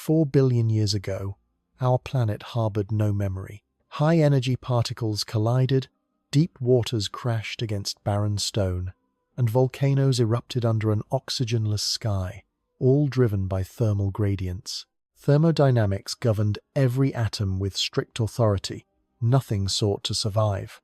4 billion years ago, our planet harbored no memory. High-energy particles collided, deep waters crashed against barren stone, and volcanoes erupted under an oxygenless sky, all driven by thermal gradients. Thermodynamics governed every atom with strict authority. Nothing sought to survive.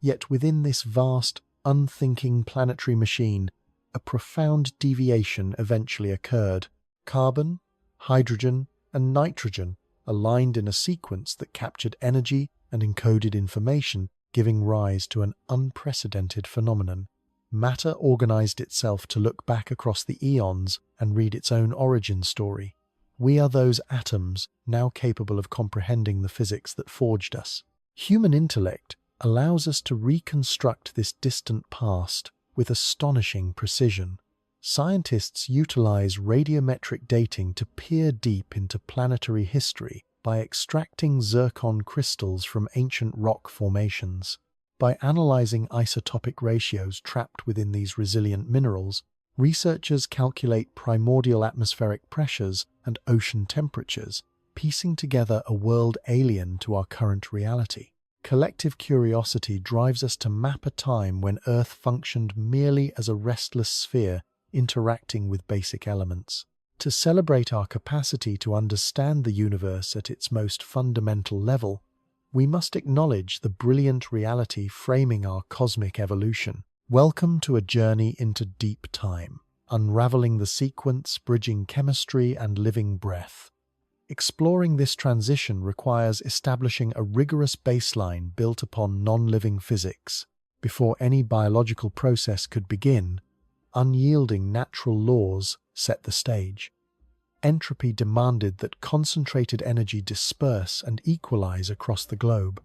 Yet within this vast, unthinking planetary machine, a profound deviation eventually occurred. Carbon, hydrogen, and nitrogen aligned in a sequence that captured energy and encoded information, giving rise to an unprecedented phenomenon. Matter organized itself to look back across the eons and read its own origin story. We are those atoms now capable of comprehending the physics that forged us. Human intellect allows us to reconstruct this distant past with astonishing precision. Scientists utilize radiometric dating to peer deep into planetary history by extracting zircon crystals from ancient rock formations. By analyzing isotopic ratios trapped within these resilient minerals, researchers calculate primordial atmospheric pressures and ocean temperatures, piecing together a world alien to our current reality. Collective curiosity drives us to map a time when Earth functioned merely as a restless sphere interacting with basic elements. To celebrate our capacity to understand the universe at its most fundamental level, we must acknowledge the brilliant reality framing our cosmic evolution. Welcome to a journey into deep time, unraveling the sequence, bridging chemistry and living breath. Exploring this transition requires establishing a rigorous baseline built upon non-living physics. Before any biological process could begin, unyielding natural laws set the stage. Entropy demanded that concentrated energy disperse and equalize across the globe.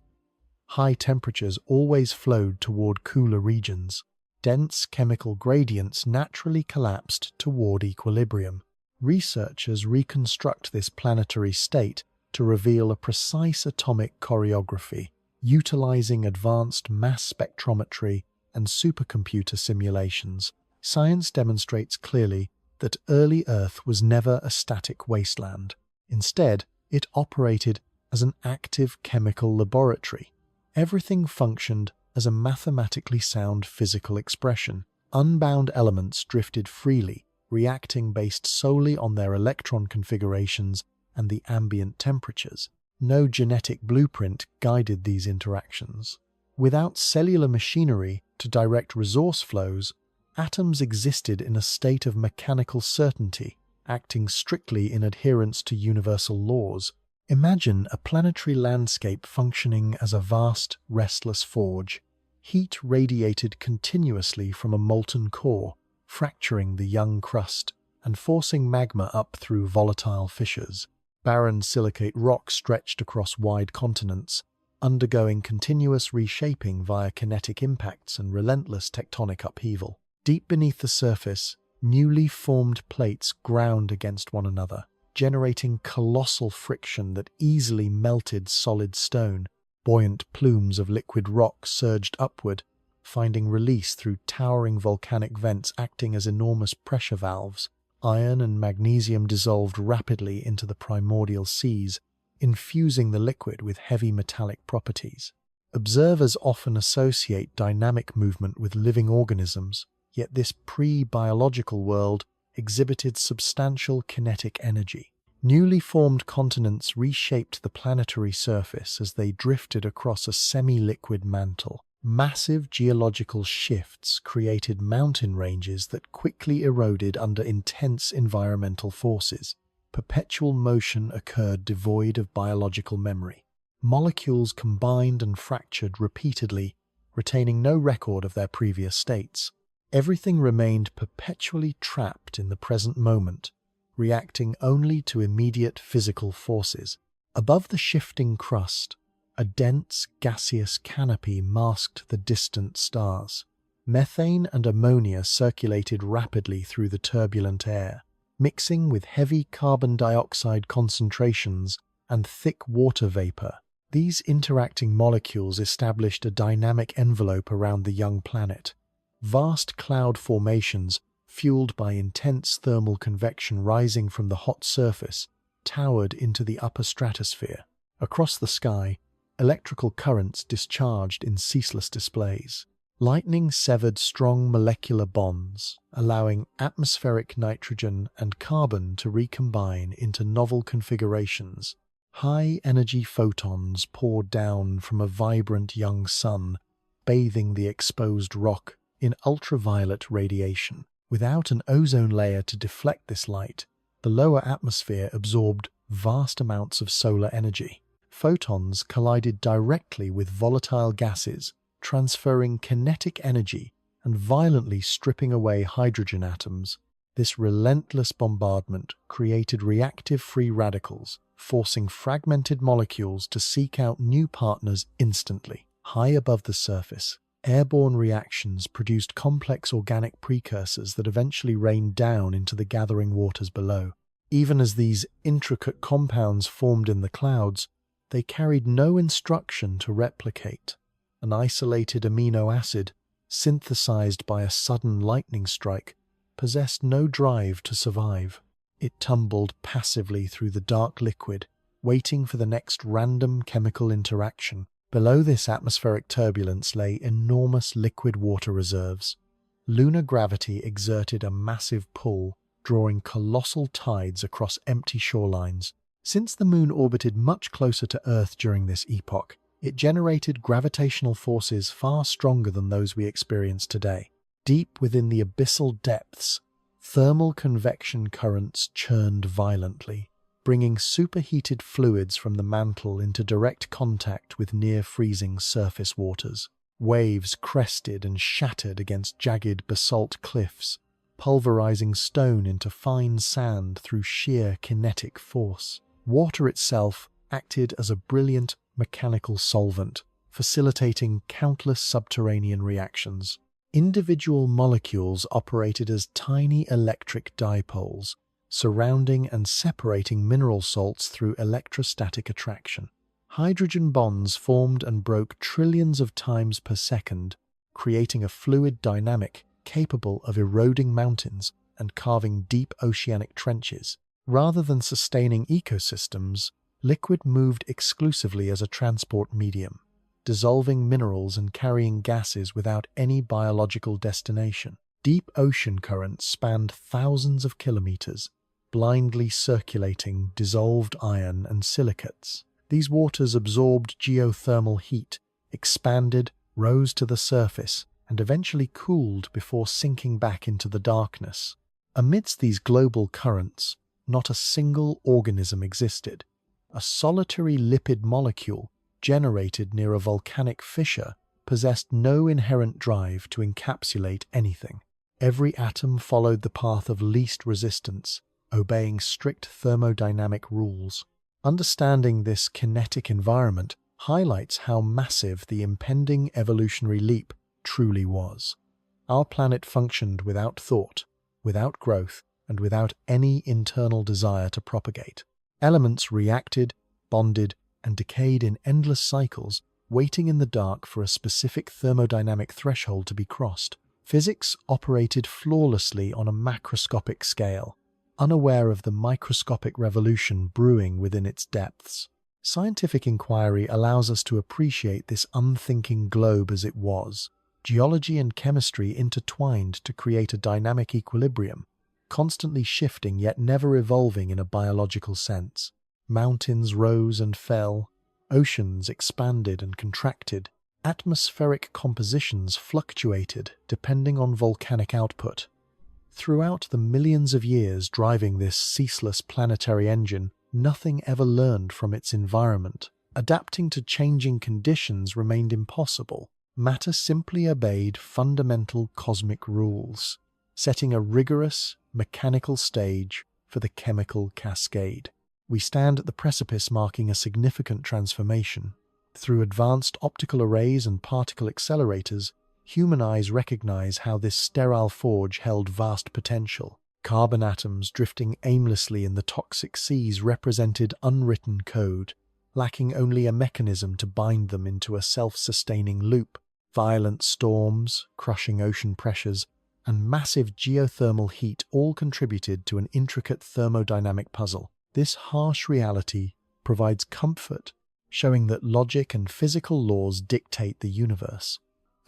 High temperatures always flowed toward cooler regions. Dense chemical gradients naturally collapsed toward equilibrium. Researchers reconstruct this planetary state to reveal a precise atomic choreography, utilizing advanced mass spectrometry and supercomputer simulations. Science demonstrates clearly that early Earth was never a static wasteland. Instead, it operated as an active chemical laboratory. Everything functioned as a mathematically sound physical expression. Unbound elements drifted freely, reacting based solely on their electron configurations and the ambient temperatures. No genetic blueprint guided these interactions. Without cellular machinery to direct resource flows, atoms existed in a state of mechanical certainty, acting strictly in adherence to universal laws. Imagine a planetary landscape functioning as a vast, restless forge. Heat radiated continuously from a molten core, fracturing the young crust and forcing magma up through volatile fissures. Barren silicate rock stretched across wide continents, undergoing continuous reshaping via kinetic impacts and relentless tectonic upheaval. Deep beneath the surface, newly formed plates ground against one another, generating colossal friction that easily melted solid stone. Buoyant plumes of liquid rock surged upward, finding release through towering volcanic vents acting as enormous pressure valves. Iron and magnesium dissolved rapidly into the primordial seas, infusing the liquid with heavy metallic properties. Observers often associate dynamic movement with living organisms, yet this pre-biological world exhibited substantial kinetic energy. Newly formed continents reshaped the planetary surface as they drifted across a semi-liquid mantle. Massive geological shifts created mountain ranges that quickly eroded under intense environmental forces. Perpetual motion occurred devoid of biological memory. Molecules combined and fractured repeatedly, retaining no record of their previous states. Everything remained perpetually trapped in the present moment, reacting only to immediate physical forces. Above the shifting crust, a dense gaseous canopy masked the distant stars. Methane and ammonia circulated rapidly through the turbulent air, mixing with heavy carbon dioxide concentrations and thick water vapor. These interacting molecules established a dynamic envelope around the young planet. Vast cloud formations, fueled by intense thermal convection rising from the hot surface, towered into the upper stratosphere. Across the sky, electrical currents discharged in ceaseless displays. Lightning severed strong molecular bonds, allowing atmospheric nitrogen and carbon to recombine into novel configurations. High-energy photons poured down from a vibrant young sun, bathing the exposed rock in ultraviolet radiation. Without an ozone layer to deflect this light, the lower atmosphere absorbed vast amounts of solar energy. Photons collided directly with volatile gases, transferring kinetic energy and violently stripping away hydrogen atoms. This relentless bombardment created reactive free radicals, forcing fragmented molecules to seek out new partners instantly. High above the surface, airborne reactions produced complex organic precursors that eventually rained down into the gathering waters below. Even as these intricate compounds formed in the clouds, they carried no instruction to replicate. An isolated amino acid, synthesized by a sudden lightning strike, possessed no drive to survive. It tumbled passively through the dark liquid, waiting for the next random chemical interaction. Below this atmospheric turbulence lay enormous liquid water reserves. Lunar gravity exerted a massive pull, drawing colossal tides across empty shorelines. Since the Moon orbited much closer to Earth during this epoch, it generated gravitational forces far stronger than those we experience today. Deep within the abyssal depths, thermal convection currents churned violently, bringing superheated fluids from the mantle into direct contact with near-freezing surface waters. Waves crested and shattered against jagged basalt cliffs, pulverizing stone into fine sand through sheer kinetic force. Water itself acted as a brilliant mechanical solvent, facilitating countless subterranean reactions. Individual molecules operated as tiny electric dipoles, surrounding and separating mineral salts through electrostatic attraction. Hydrogen bonds formed and broke trillions of times per second, creating a fluid dynamic capable of eroding mountains and carving deep oceanic trenches. Rather than sustaining ecosystems, liquid moved exclusively as a transport medium, dissolving minerals and carrying gases without any biological destination. Deep ocean currents spanned thousands of kilometers, blindly circulating dissolved iron and silicates. These waters absorbed geothermal heat, expanded, rose to the surface, and eventually cooled before sinking back into the darkness. Amidst these global currents, not a single organism existed. A solitary lipid molecule, generated near a volcanic fissure, possessed no inherent drive to encapsulate anything. Every atom followed the path of least resistance, obeying strict thermodynamic rules. Understanding this kinetic environment highlights how massive the impending evolutionary leap truly was. Our planet functioned without thought, without growth, and without any internal desire to propagate. Elements reacted, bonded, and decayed in endless cycles, waiting in the dark for a specific thermodynamic threshold to be crossed. Physics operated flawlessly on a macroscopic scale, unaware of the microscopic revolution brewing within its depths. Scientific inquiry allows us to appreciate this unthinking globe as it was. Geology and chemistry intertwined to create a dynamic equilibrium, constantly shifting yet never evolving in a biological sense. Mountains rose and fell, oceans expanded and contracted, atmospheric compositions fluctuated depending on volcanic output. Throughout the millions of years driving this ceaseless planetary engine, nothing ever learned from its environment. Adapting to changing conditions remained impossible. Matter simply obeyed fundamental cosmic rules, setting a rigorous, mechanical stage for the chemical cascade. We stand at the precipice marking a significant transformation. Through advanced optical arrays and particle accelerators, human eyes recognize how this sterile forge held vast potential. Carbon atoms drifting aimlessly in the toxic seas represented unwritten code, lacking only a mechanism to bind them into a self-sustaining loop. Violent storms, crushing ocean pressures, and massive geothermal heat all contributed to an intricate thermodynamic puzzle. This harsh reality provides comfort, showing that logic and physical laws dictate the universe.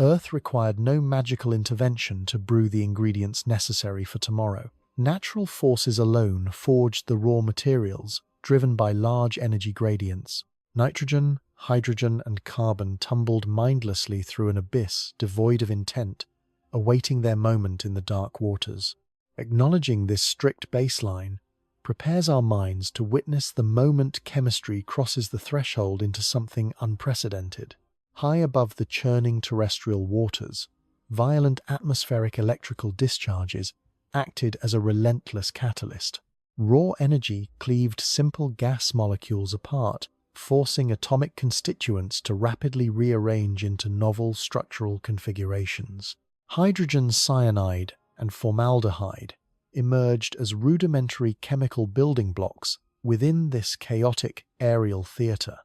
Earth required no magical intervention to brew the ingredients necessary for tomorrow. Natural forces alone forged the raw materials, driven by large energy gradients. Nitrogen, hydrogen, and carbon tumbled mindlessly through an abyss devoid of intent, awaiting their moment in the dark waters. Acknowledging this strict baseline prepares our minds to witness the moment chemistry crosses the threshold into something unprecedented. High above the churning terrestrial waters, violent atmospheric electrical discharges acted as a relentless catalyst. Raw energy cleaved simple gas molecules apart, forcing atomic constituents to rapidly rearrange into novel structural configurations. Hydrogen cyanide and formaldehyde emerged as rudimentary chemical building blocks within this chaotic aerial theatre.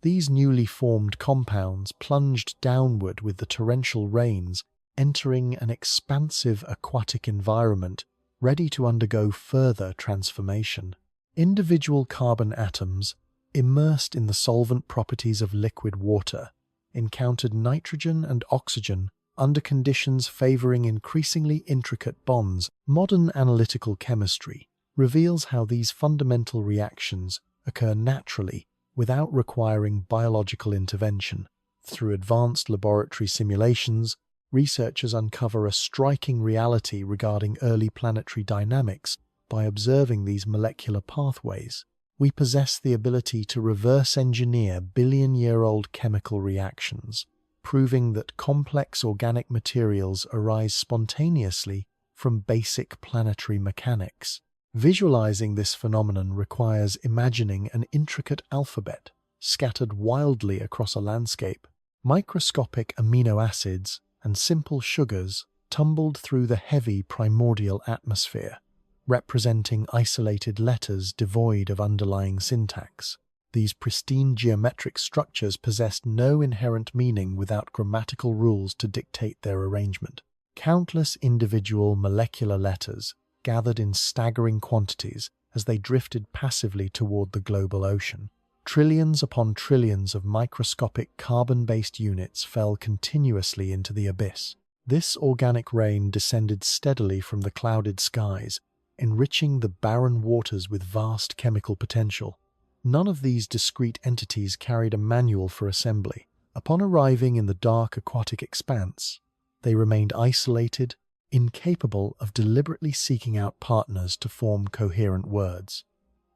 These newly formed compounds plunged downward with the torrential rains, entering an expansive aquatic environment ready to undergo further transformation. Individual carbon atoms, immersed in the solvent properties of liquid water, encountered nitrogen and oxygen under conditions favoring increasingly intricate bonds. Modern analytical chemistry reveals how these fundamental reactions occur naturally without requiring biological intervention. Through advanced laboratory simulations, researchers uncover a striking reality regarding early planetary dynamics by observing these molecular pathways. We possess the ability to reverse engineer billion-year-old chemical reactions, proving that complex organic materials arise spontaneously from basic planetary mechanics. Visualizing this phenomenon requires imagining an intricate alphabet scattered wildly across a landscape. Microscopic amino acids and simple sugars tumbled through the heavy primordial atmosphere, representing isolated letters devoid of underlying syntax. These pristine geometric structures possessed no inherent meaning without grammatical rules to dictate their arrangement. Countless individual molecular letters gathered in staggering quantities as they drifted passively toward the global ocean. Trillions upon trillions of microscopic carbon-based units fell continuously into the abyss. This organic rain descended steadily from the clouded skies, enriching the barren waters with vast chemical potential. None of these discrete entities carried a manual for assembly. Upon arriving in the dark aquatic expanse, they remained isolated, incapable of deliberately seeking out partners to form coherent words.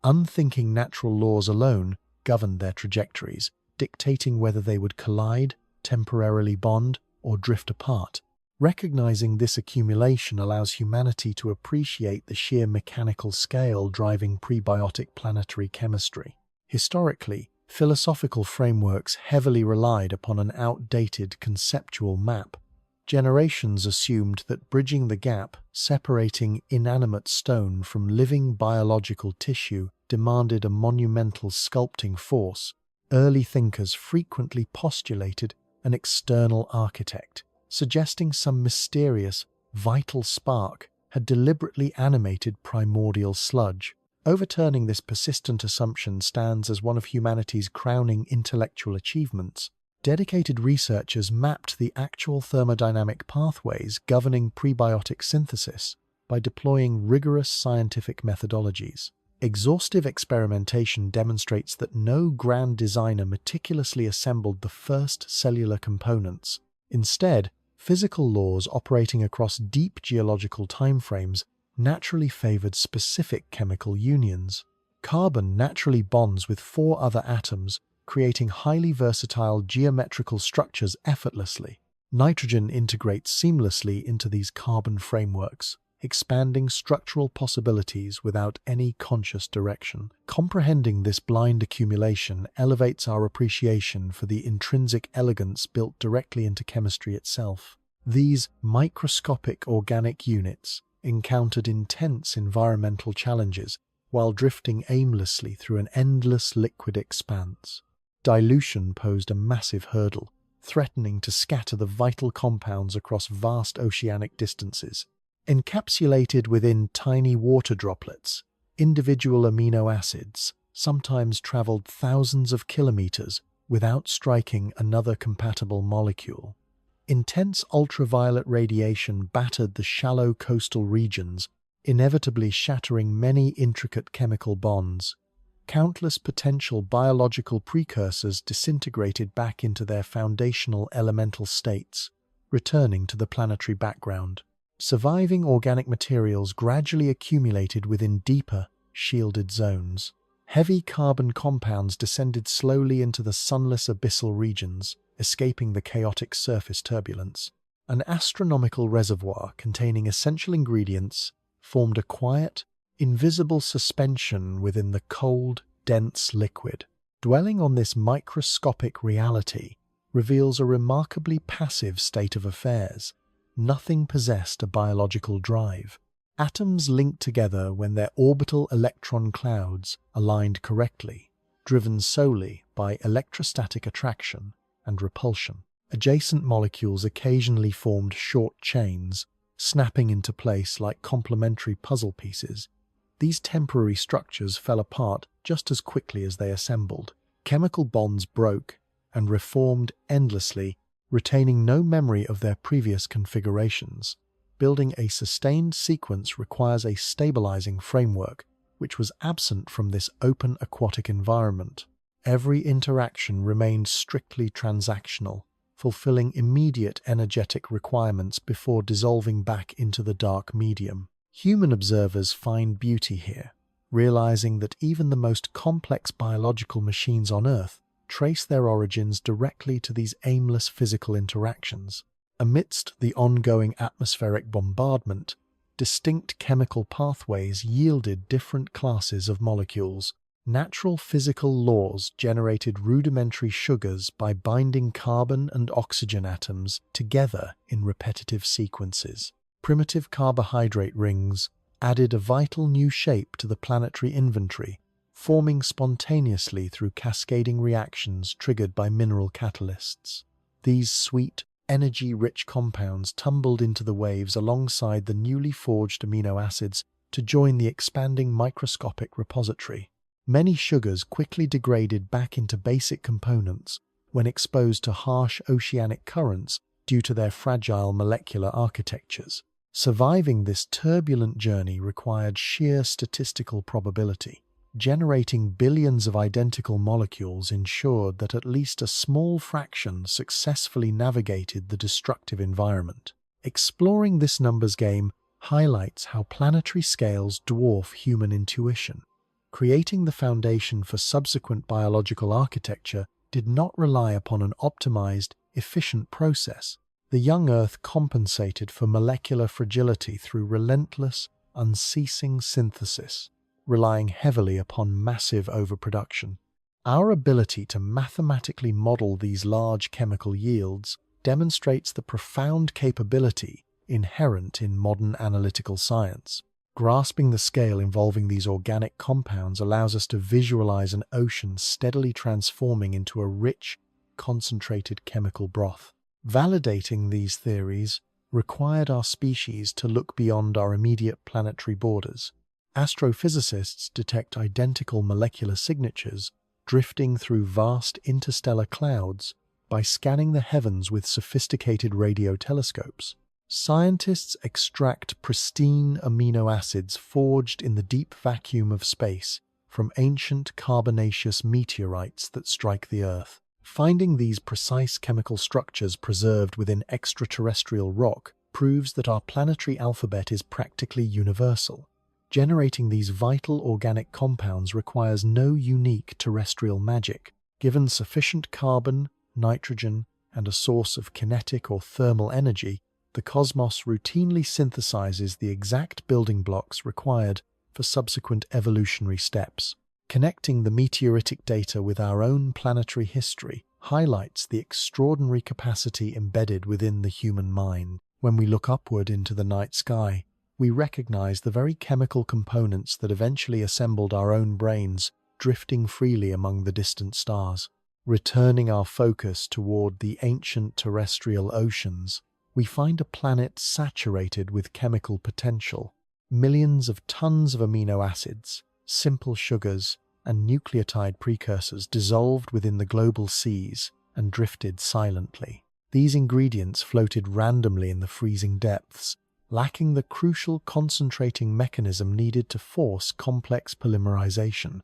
Unthinking natural laws alone governed their trajectories, dictating whether they would collide, temporarily bond, or drift apart. Recognizing this accumulation allows humanity to appreciate the sheer mechanical scale driving prebiotic planetary chemistry. Historically, philosophical frameworks heavily relied upon an outdated conceptual map. Generations assumed that bridging the gap, separating inanimate stone from living biological tissue, demanded a monumental sculpting force. Early thinkers frequently postulated an external architect, suggesting some mysterious, vital spark had deliberately animated primordial sludge. Overturning this persistent assumption stands as one of humanity's crowning intellectual achievements. Dedicated researchers mapped the actual thermodynamic pathways governing prebiotic synthesis by deploying rigorous scientific methodologies. Exhaustive experimentation demonstrates that no grand designer meticulously assembled the first cellular components. Instead, physical laws operating across deep geological timeframes naturally favored specific chemical unions. Carbon naturally bonds with 4 other atoms, creating highly versatile geometrical structures effortlessly. Nitrogen integrates seamlessly into these carbon frameworks, expanding structural possibilities without any conscious direction. Comprehending this blind accumulation elevates our appreciation for the intrinsic elegance built directly into chemistry itself. These microscopic organic units encountered intense environmental challenges while drifting aimlessly through an endless liquid expanse. Dilution posed a massive hurdle, threatening to scatter the vital compounds across vast oceanic distances. Encapsulated within tiny water droplets, Individual amino acids sometimes traveled thousands of kilometers without striking another compatible molecule. Intense ultraviolet radiation battered the shallow coastal regions, inevitably shattering many intricate chemical bonds. Countless potential biological precursors disintegrated back into their foundational elemental states, returning to the planetary background. Surviving organic materials gradually accumulated within deeper, shielded zones. Heavy carbon compounds descended slowly into the sunless abyssal regions, escaping the chaotic surface turbulence. An astronomical reservoir containing essential ingredients formed a quiet, invisible suspension within the cold, dense liquid. Dwelling on this microscopic reality reveals a remarkably passive state of affairs. Nothing possessed a biological drive. Atoms linked together when their orbital electron clouds aligned correctly, driven solely by electrostatic attraction and repulsion. Adjacent molecules occasionally formed short chains, snapping into place like complementary puzzle pieces. These temporary structures fell apart just as quickly as they assembled. Chemical bonds broke and reformed endlessly, retaining no memory of their previous configurations. Building a sustained sequence requires a stabilizing framework, which was absent from this open aquatic environment. Every interaction remained strictly transactional, fulfilling immediate energetic requirements before dissolving back into the dark medium. Human observers find beauty here, realizing that even the most complex biological machines on Earth trace their origins directly to these aimless physical interactions. Amidst the ongoing atmospheric bombardment, distinct chemical pathways yielded different classes of molecules. Natural physical laws generated rudimentary sugars by binding carbon and oxygen atoms together in repetitive sequences. Primitive carbohydrate rings added a vital new shape to the planetary inventory, forming spontaneously through cascading reactions triggered by mineral catalysts. These sweet, energy-rich compounds tumbled into the waves alongside the newly forged amino acids to join the expanding microscopic repository. Many sugars quickly degraded back into basic components when exposed to harsh oceanic currents due to their fragile molecular architectures. Surviving this turbulent journey required sheer statistical probability. Generating billions of identical molecules ensured that at least a small fraction successfully navigated the destructive environment. Exploring this numbers game highlights how planetary scales dwarf human intuition. Creating the foundation for subsequent biological architecture did not rely upon an optimized, efficient process. The young Earth compensated for molecular fragility through relentless, unceasing synthesis, relying heavily upon massive overproduction. Our ability to mathematically model these large chemical yields demonstrates the profound capability inherent in modern analytical science. Grasping the scale involving these organic compounds allows us to visualize an ocean steadily transforming into a rich, concentrated chemical broth. Validating these theories required our species to look beyond our immediate planetary borders. Astrophysicists detect identical molecular signatures drifting through vast interstellar clouds by scanning the heavens with sophisticated radio telescopes. Scientists extract pristine amino acids forged in the deep vacuum of space from ancient carbonaceous meteorites that strike the Earth. Finding these precise chemical structures preserved within extraterrestrial rock proves that our planetary alphabet is practically universal. Generating these vital organic compounds requires no unique terrestrial magic. Given sufficient carbon, nitrogen, and a source of kinetic or thermal energy, the cosmos routinely synthesizes the exact building blocks required for subsequent evolutionary steps. Connecting the meteoritic data with our own planetary history highlights the extraordinary capacity embedded within the human mind. When we look upward into the night sky, we recognize the very chemical components that eventually assembled our own brains drifting freely among the distant stars. Returning our focus toward the ancient terrestrial oceans, we find a planet saturated with chemical potential. Millions of tons of amino acids, simple sugars, and nucleotide precursors dissolved within the global seas and drifted silently. These ingredients floated randomly in the freezing depths, lacking the crucial concentrating mechanism needed to force complex polymerization.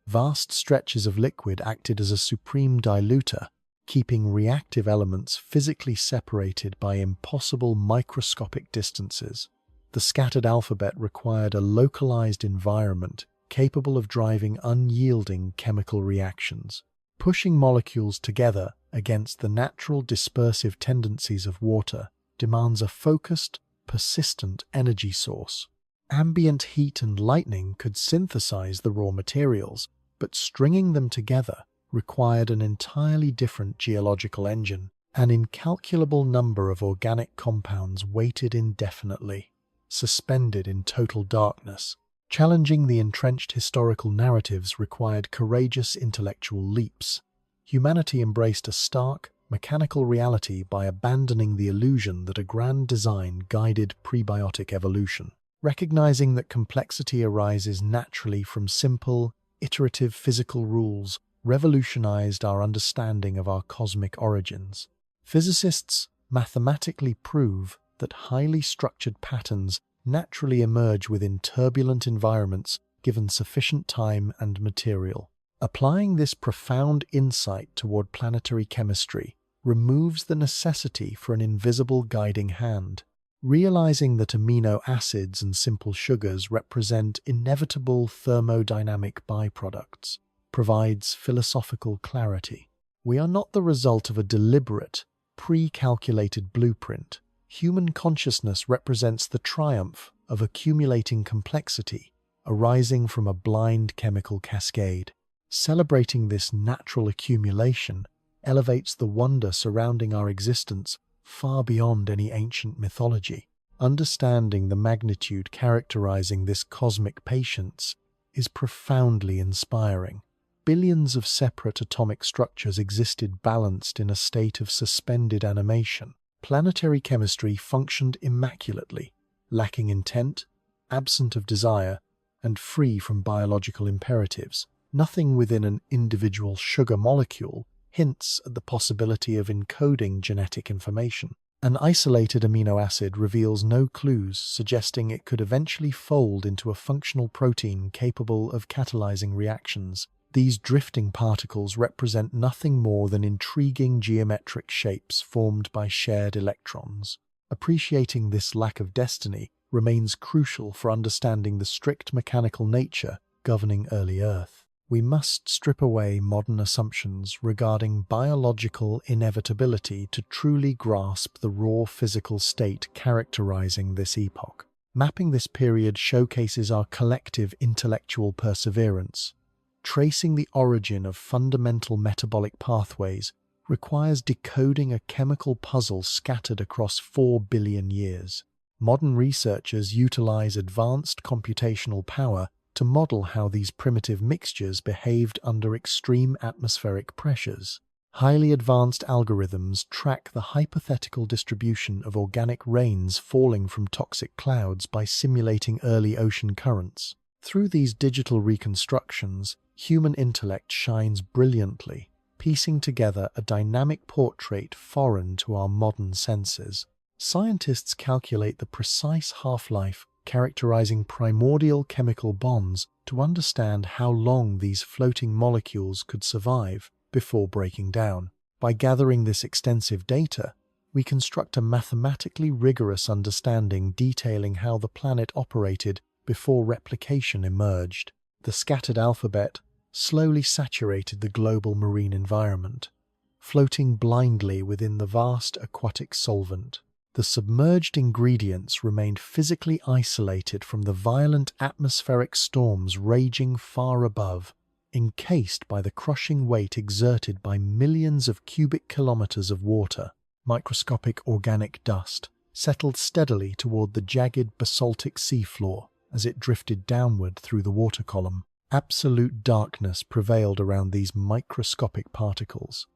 Vast stretches of liquid acted as a supreme diluter, keeping reactive elements physically separated by impossible microscopic distances. The scattered alphabet required a localized environment capable of driving unyielding chemical reactions. Pushing molecules together against the natural dispersive tendencies of water demands a focused, persistent energy source. Ambient heat and lightning could synthesize the raw materials, but stringing them together required an entirely different geological engine. An incalculable number of organic compounds waited indefinitely, suspended in total darkness. Challenging the entrenched historical narratives required courageous intellectual leaps. Humanity embraced a stark, mechanical reality by abandoning the illusion that a grand design guided prebiotic evolution. Recognizing that complexity arises naturally from simple, iterative physical rules revolutionized our understanding of our cosmic origins. Physicists mathematically prove that highly structured patterns naturally emerge within turbulent environments given sufficient time and material. Applying this profound insight toward planetary chemistry removes the necessity for an invisible guiding hand. Realizing that amino acids and simple sugars represent inevitable thermodynamic byproducts provides philosophical clarity. We are not the result of a deliberate, pre-calculated blueprint. Human consciousness represents the triumph of accumulating complexity arising from a blind chemical cascade. Celebrating this natural accumulation elevates the wonder surrounding our existence far beyond any ancient mythology. Understanding the magnitude characterizing this cosmic patience is profoundly inspiring. Billions of separate atomic structures existed balanced in a state of suspended animation. Planetary chemistry functioned immaculately, lacking intent, absent of desire, and free from biological imperatives. Nothing within an individual sugar molecule hints at the possibility of encoding genetic information. An isolated amino acid reveals no clues suggesting it could eventually fold into a functional protein capable of catalyzing reactions. These drifting particles represent nothing more than intriguing geometric shapes formed by shared electrons. Appreciating this lack of destiny remains crucial for understanding the strict mechanical nature governing early Earth. We must strip away modern assumptions regarding biological inevitability to truly grasp the raw physical state characterizing this epoch. Mapping this period showcases our collective intellectual perseverance. Tracing the origin of fundamental metabolic pathways requires decoding a chemical puzzle scattered across 4 billion years. Modern researchers utilize advanced computational power to model how these primitive mixtures behaved under extreme atmospheric pressures. Highly advanced algorithms track the hypothetical distribution of organic rains falling from toxic clouds by simulating early ocean currents. Through these digital reconstructions, human intellect shines brilliantly, piecing together a dynamic portrait foreign to our modern senses. Scientists calculate the precise half-life characterizing primordial chemical bonds to understand how long these floating molecules could survive before breaking down. By gathering this extensive data, we construct a mathematically rigorous understanding detailing how the planet operated before replication emerged. The scattered alphabet slowly saturated the global marine environment, floating blindly within the vast aquatic solvent. The submerged ingredients remained physically isolated from the violent atmospheric storms raging far above, encased by the crushing weight exerted by millions of cubic kilometers of water. Microscopic organic dust settled steadily toward the jagged basaltic seafloor as it drifted downward through the water column. Absolute darkness prevailed around these microscopic particles.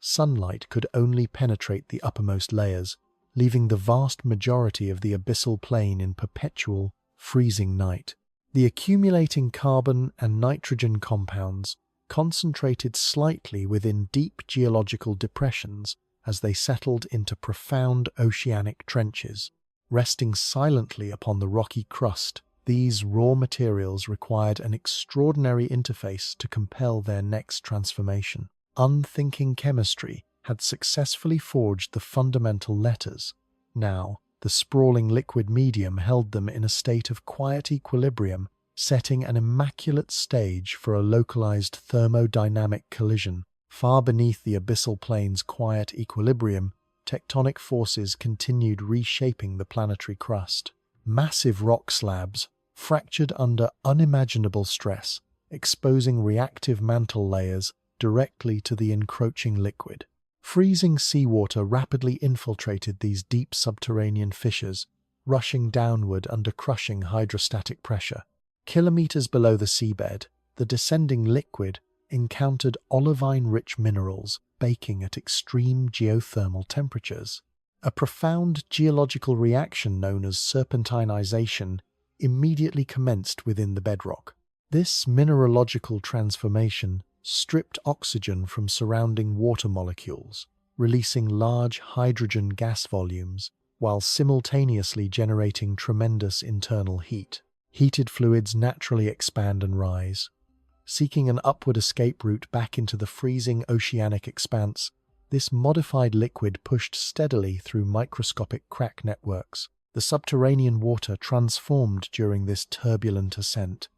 Sunlight could only penetrate the uppermost layers, leaving the vast majority of the abyssal plain in perpetual, freezing night. The accumulating carbon and nitrogen compounds concentrated slightly within deep geological depressions as they settled into profound oceanic trenches. Resting silently upon the rocky crust, these raw materials required an extraordinary interface to compel their next transformation. Unthinking chemistry had successfully forged the fundamental letters. Now, the sprawling liquid medium held them in a state of quiet equilibrium, setting an immaculate stage for a localized thermodynamic collision. Far beneath the abyssal plane's quiet equilibrium, tectonic forces continued reshaping the planetary crust. Massive rock slabs fractured under unimaginable stress, exposing reactive mantle layers directly to the encroaching liquid. Freezing seawater rapidly infiltrated these deep subterranean fissures, rushing downward under crushing hydrostatic pressure. Kilometers below the seabed, the descending liquid encountered olivine-rich minerals baking at extreme geothermal temperatures. A profound geological reaction known as serpentinization immediately commenced within the bedrock. This mineralogical transformation stripped oxygen from surrounding water molecules, releasing large hydrogen gas volumes, while simultaneously generating tremendous internal heat. Heated fluids naturally expand and rise. Seeking an upward escape route back into the freezing oceanic expanse, this modified liquid pushed steadily through microscopic crack networks. The subterranean water transformed during this turbulent ascent.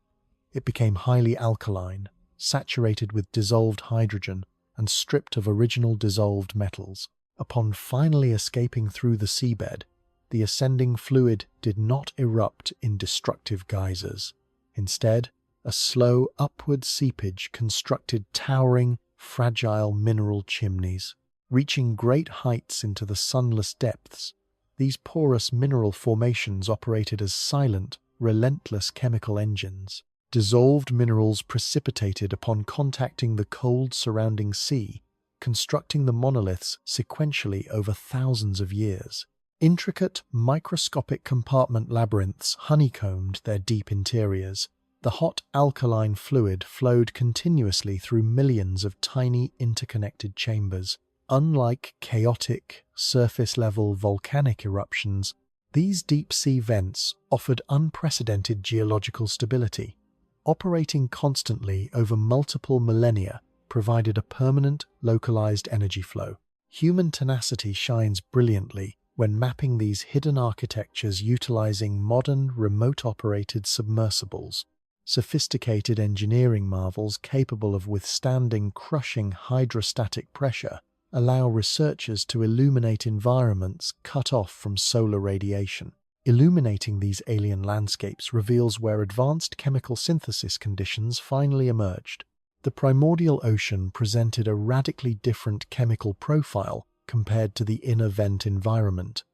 It became highly alkaline, saturated with dissolved hydrogen, and stripped of original dissolved metals. Upon finally escaping through the seabed, the ascending fluid did not erupt in destructive geysers. Instead, a slow upward seepage constructed towering, fragile mineral chimneys. Reaching great heights into the sunless depths, these porous mineral formations operated as silent, relentless chemical engines. Dissolved minerals precipitated upon contacting the cold surrounding sea, constructing the monoliths sequentially over thousands of years. Intricate, microscopic compartment labyrinths honeycombed their deep interiors. The hot alkaline fluid flowed continuously through millions of tiny interconnected chambers. Unlike chaotic, surface-level volcanic eruptions, these deep-sea vents offered unprecedented geological stability. Operating constantly over multiple millennia provided a permanent, localized energy flow. Human tenacity shines brilliantly when mapping these hidden architectures utilizing modern, remote-operated submersibles. Sophisticated engineering marvels capable of withstanding crushing hydrostatic pressure allow researchers to illuminate environments cut off from solar radiation. Illuminating these alien landscapes reveals where advanced chemical synthesis conditions finally emerged. The primordial ocean presented a radically different chemical profile compared to the inner vent environment.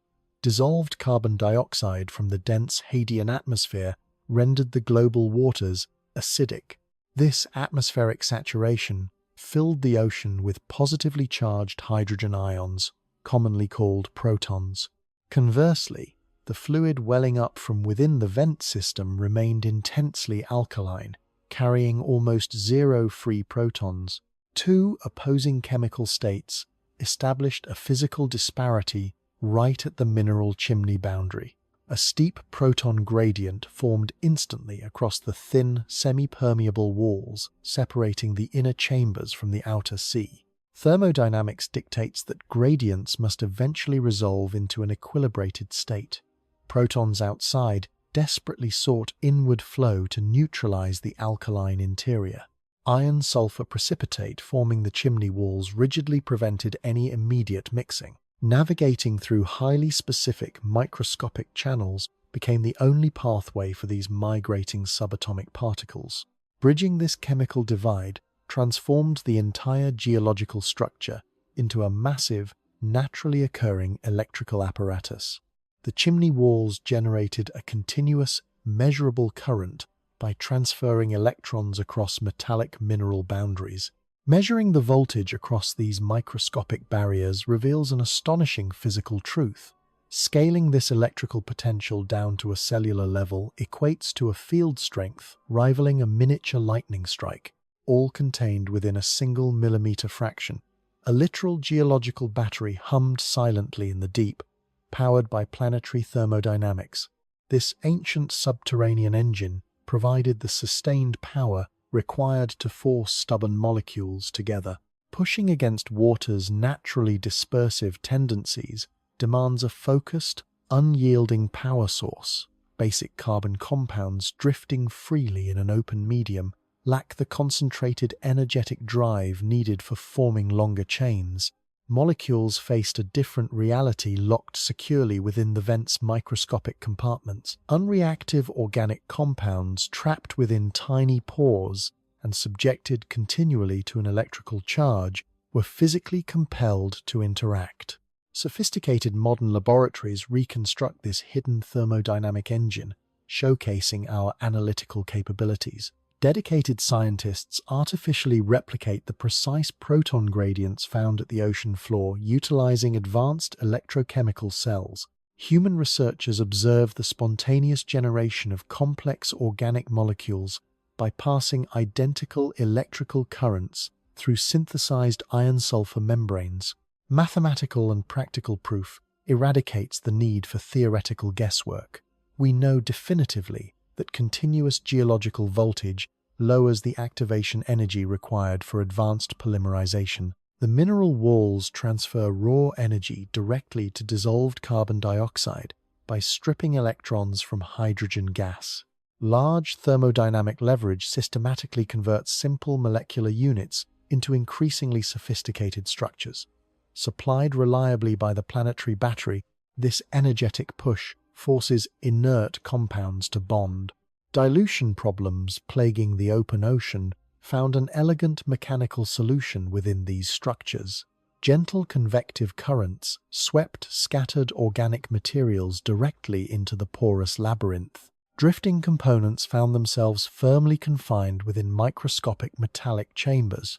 Dissolved carbon dioxide from the dense Hadean atmosphere rendered the global waters acidic. This atmospheric saturation filled the ocean with positively charged hydrogen ions, commonly called protons. Conversely, the fluid welling up from within the vent system remained intensely alkaline, carrying almost zero free protons. Two opposing chemical states established a physical disparity right at the mineral chimney boundary. A steep proton gradient formed instantly across the thin, semi-permeable walls separating the inner chambers from the outer sea. Thermodynamics dictates that gradients must eventually resolve into an equilibrated state. Protons outside desperately sought inward flow to neutralize the alkaline interior. Iron-sulfur precipitate forming the chimney walls rigidly prevented any immediate mixing. Navigating through highly specific microscopic channels became the only pathway for these migrating subatomic particles. Bridging this chemical divide transformed the entire geological structure into a massive, naturally occurring electrical apparatus. The chimney walls generated a continuous, measurable current by transferring electrons across metallic mineral boundaries. Measuring the voltage across these microscopic barriers reveals an astonishing physical truth. Scaling this electrical potential down to a cellular level equates to a field strength rivaling a miniature lightning strike, all contained within a single millimeter fraction. A literal geological battery hummed silently in the deep, powered by planetary thermodynamics. This ancient subterranean engine provided the sustained power required to force stubborn molecules together. Pushing against water's naturally dispersive tendencies demands a focused, unyielding power source. Basic carbon compounds drifting freely in an open medium lack the concentrated energetic drive needed for forming longer chains. Molecules faced a different reality locked securely within the vent's microscopic compartments. Unreactive organic compounds trapped within tiny pores and subjected continually to an electrical charge were physically compelled to interact. Sophisticated modern laboratories reconstruct this hidden thermodynamic engine, showcasing our analytical capabilities. Dedicated scientists artificially replicate the precise proton gradients found at the ocean floor utilizing advanced electrochemical cells. Human researchers observe the spontaneous generation of complex organic molecules by passing identical electrical currents through synthesized iron-sulfur membranes. Mathematical and practical proof eradicates the need for theoretical guesswork. We know definitively that continuous geological voltage lowers the activation energy required for advanced polymerization. The mineral walls transfer raw energy directly to dissolved carbon dioxide by stripping electrons from hydrogen gas. Large thermodynamic leverage systematically converts simple molecular units into increasingly sophisticated structures. Supplied reliably by the planetary battery, this energetic push forces inert compounds to bond. Dilution problems plaguing the open ocean found an elegant mechanical solution within these structures. Gentle convective currents swept scattered organic materials directly into the porous labyrinth. Drifting components found themselves firmly confined within microscopic metallic chambers.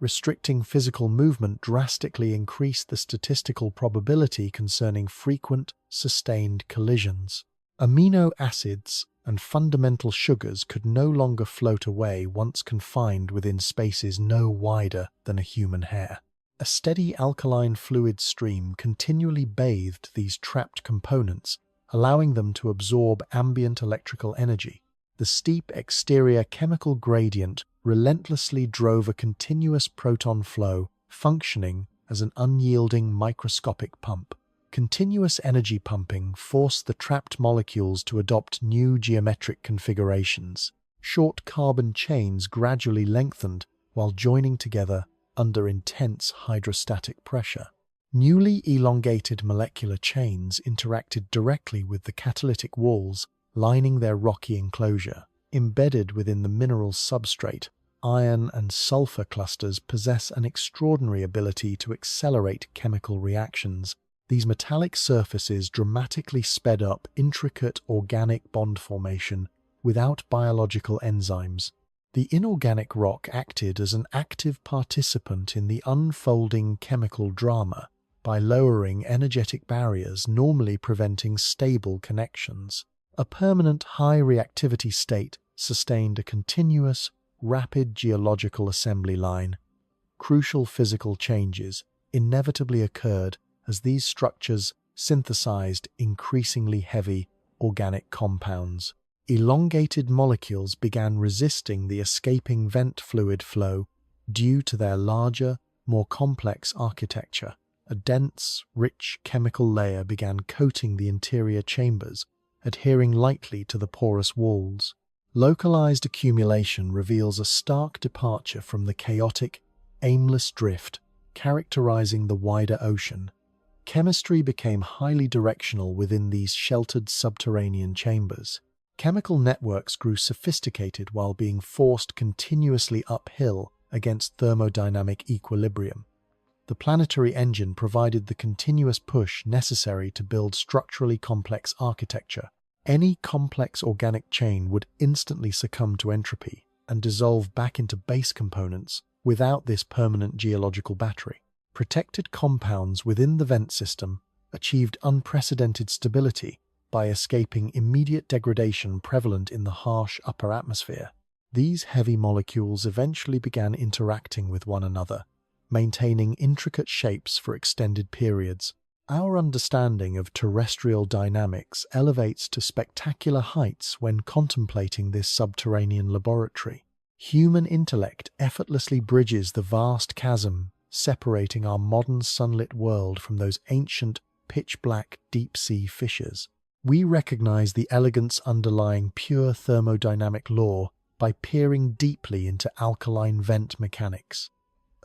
Restricting physical movement drastically increased the statistical probability concerning frequent, sustained collisions. Amino acids and fundamental sugars could no longer float away once confined within spaces no wider than a human hair. A steady alkaline fluid stream continually bathed these trapped components, allowing them to absorb ambient electrical energy. The steep exterior chemical gradient relentlessly drove a continuous proton flow, functioning as an unyielding microscopic pump. Continuous energy pumping forced the trapped molecules to adopt new geometric configurations. Short carbon chains gradually lengthened while joining together under intense hydrostatic pressure. Newly elongated molecular chains interacted directly with the catalytic walls lining their rocky enclosure. Embedded within the mineral substrate, iron and sulfur clusters possess an extraordinary ability to accelerate chemical reactions. These metallic surfaces dramatically sped up intricate organic bond formation without biological enzymes. The inorganic rock acted as an active participant in the unfolding chemical drama by lowering energetic barriers normally preventing stable connections. A permanent high reactivity state sustained a continuous, rapid geological assembly line. Crucial physical changes inevitably occurred as these structures synthesized increasingly heavy organic compounds. Elongated molecules began resisting the escaping vent fluid flow due to their larger, more complex architecture. A dense, rich chemical layer began coating the interior chambers, adhering lightly to the porous walls. Localized accumulation reveals a stark departure from the chaotic, aimless drift characterizing the wider ocean. Chemistry became highly directional within these sheltered subterranean chambers. Chemical networks grew sophisticated while being forced continuously uphill against thermodynamic equilibrium. The planetary engine provided the continuous push necessary to build structurally complex architecture. Any complex organic chain would instantly succumb to entropy and dissolve back into base components without this permanent geological battery. Protected compounds within the vent system achieved unprecedented stability by escaping immediate degradation prevalent in the harsh upper atmosphere. These heavy molecules eventually began interacting with one another, maintaining intricate shapes for extended periods. Our understanding of terrestrial dynamics elevates to spectacular heights when contemplating this subterranean laboratory. Human intellect effortlessly bridges the vast chasm separating our modern sunlit world from those ancient, pitch-black deep-sea fissures. We recognize the elegance underlying pure thermodynamic law by peering deeply into alkaline vent mechanics.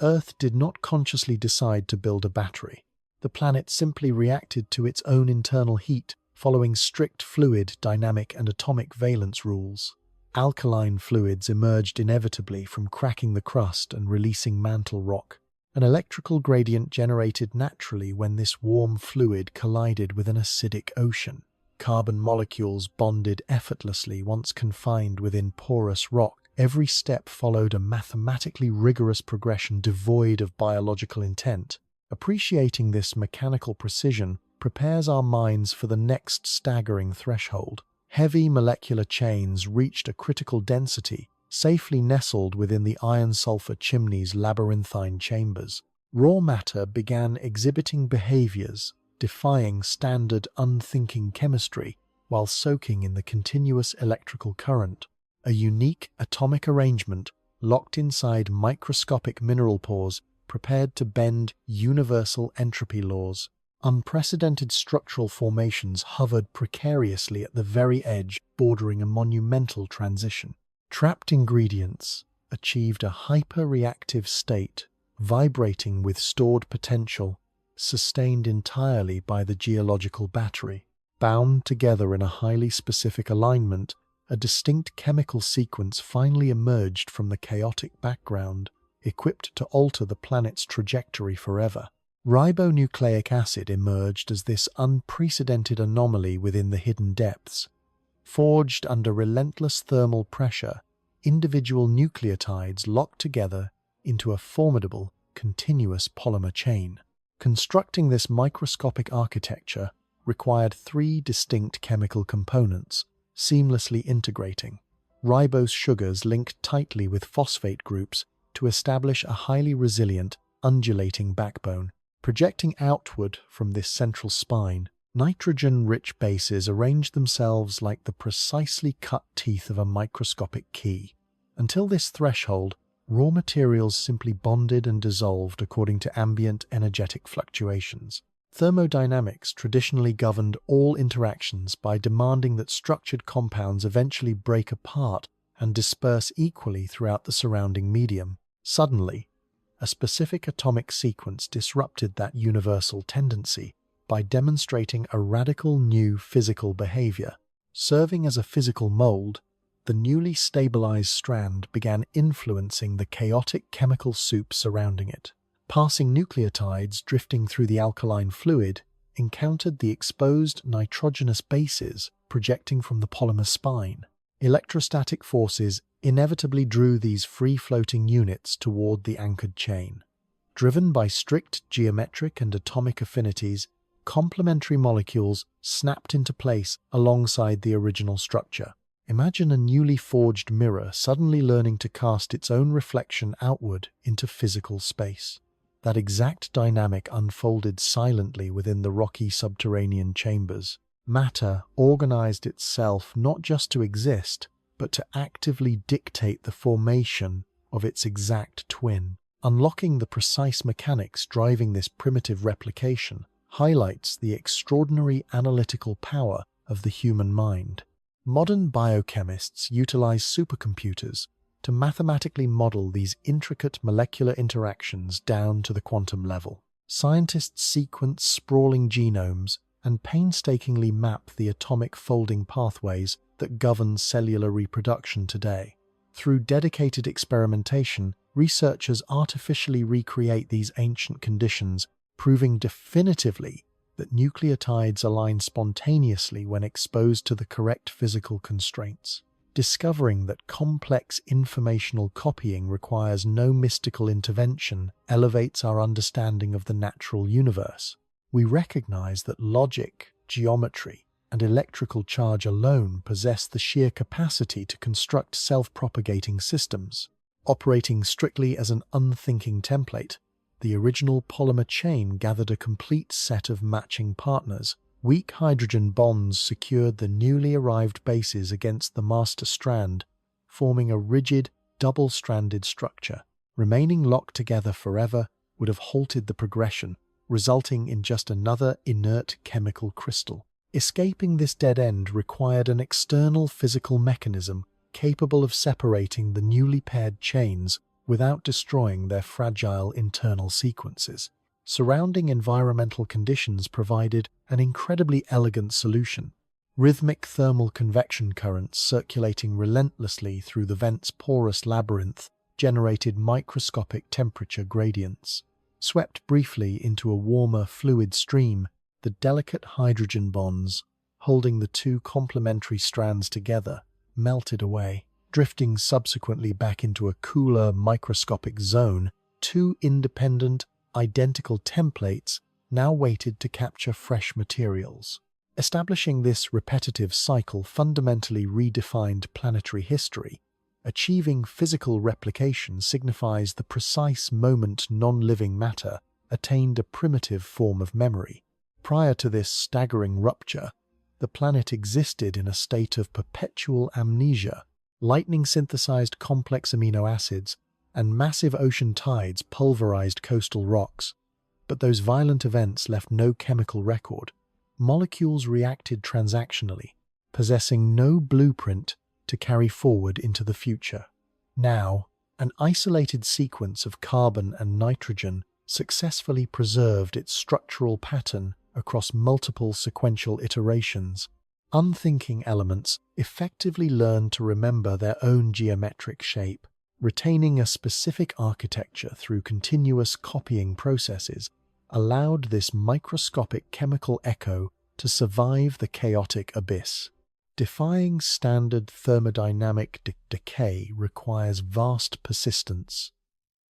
Earth did not consciously decide to build a battery. The planet simply reacted to its own internal heat, following strict fluid, dynamic, and atomic valence rules. Alkaline fluids emerged inevitably from cracking the crust and releasing mantle rock. An electrical gradient generated naturally when this warm fluid collided with an acidic ocean. Carbon molecules bonded effortlessly once confined within porous rock. Every step followed a mathematically rigorous progression devoid of biological intent. Appreciating this mechanical precision prepares our minds for the next staggering threshold. Heavy molecular chains reached a critical density, safely nestled within the iron-sulfur chimney's labyrinthine chambers. Raw matter began exhibiting behaviors defying standard unthinking chemistry while soaking in the continuous electrical current. A unique atomic arrangement locked inside microscopic mineral pores prepared to bend universal entropy laws. Unprecedented structural formations hovered precariously at the very edge, bordering a monumental transition. Trapped ingredients achieved a hyper-reactive state, vibrating with stored potential, sustained entirely by the geological battery. Bound together in a highly specific alignment, a distinct chemical sequence finally emerged from the chaotic background, equipped to alter the planet's trajectory forever. Ribonucleic acid emerged as this unprecedented anomaly within the hidden depths. Forged under relentless thermal pressure, individual nucleotides locked together into a formidable, continuous polymer chain. Constructing this microscopic architecture required three distinct chemical components, seamlessly integrating. Ribose sugars linked tightly with phosphate groups to establish a highly resilient, undulating backbone. Projecting outward from this central spine, nitrogen-rich bases arranged themselves like the precisely cut teeth of a microscopic key. Until this threshold, raw materials simply bonded and dissolved according to ambient energetic fluctuations. Thermodynamics traditionally governed all interactions by demanding that structured compounds eventually break apart and disperse equally throughout the surrounding medium. Suddenly, a specific atomic sequence disrupted that universal tendency by demonstrating a radical new physical behavior. Serving as a physical mold, the newly stabilized strand began influencing the chaotic chemical soup surrounding it. Passing nucleotides drifting through the alkaline fluid encountered the exposed nitrogenous bases projecting from the polymer spine. Electrostatic forces inevitably drew these free-floating units toward the anchored chain. Driven by strict geometric and atomic affinities, complementary molecules snapped into place alongside the original structure. Imagine a newly forged mirror suddenly learning to cast its own reflection outward into physical space. That exact dynamic unfolded silently within the rocky subterranean chambers. Matter organized itself not just to exist, but to actively dictate the formation of its exact twin. Unlocking the precise mechanics driving this primitive replication highlights the extraordinary analytical power of the human mind. Modern biochemists utilize supercomputers to mathematically model these intricate molecular interactions down to the quantum level. Scientists sequence sprawling genomes and painstakingly map the atomic folding pathways that govern cellular reproduction today. Through dedicated experimentation, researchers artificially recreate these ancient conditions, proving definitively that nucleotides align spontaneously when exposed to the correct physical constraints. Discovering that complex informational copying requires no mystical intervention elevates our understanding of the natural universe. we recognize that logic, geometry, and electrical charge alone possess the sheer capacity to construct self-propagating systems. Operating strictly as an unthinking template, the original polymer chain gathered a complete set of matching partners. Weak hydrogen bonds secured the newly arrived bases against the master strand, forming a rigid, double-stranded structure. Remaining locked together forever would have halted the progression, resulting in just another inert chemical crystal. Escaping this dead end required an external physical mechanism capable of separating the newly paired chains without destroying their fragile internal sequences. Surrounding environmental conditions provided an incredibly elegant solution. Rhythmic thermal convection currents circulating relentlessly through the vent's porous labyrinth generated microscopic temperature gradients. Swept briefly into a warmer fluid stream, the delicate hydrogen bonds, holding the two complementary strands together, melted away. Drifting subsequently back into a cooler microscopic zone, two independent, identical templates now waited to capture fresh materials. Establishing this repetitive cycle fundamentally redefined planetary history. Achieving physical replication signifies the precise moment non-living matter attained a primitive form of memory. Prior to this staggering rupture, the planet existed in a state of perpetual amnesia. Lightning-synthesized complex amino acids and massive ocean tides pulverized coastal rocks. But those violent events left no chemical record. Molecules reacted transactionally, possessing no blueprint to carry forward into the future. Now, an isolated sequence of carbon and nitrogen successfully preserved its structural pattern across multiple sequential iterations. Unthinking elements effectively learned to remember their own geometric shape, retaining a specific architecture through continuous copying processes allowed this microscopic chemical echo to survive the chaotic abyss. Defying standard thermodynamic decay requires vast persistence.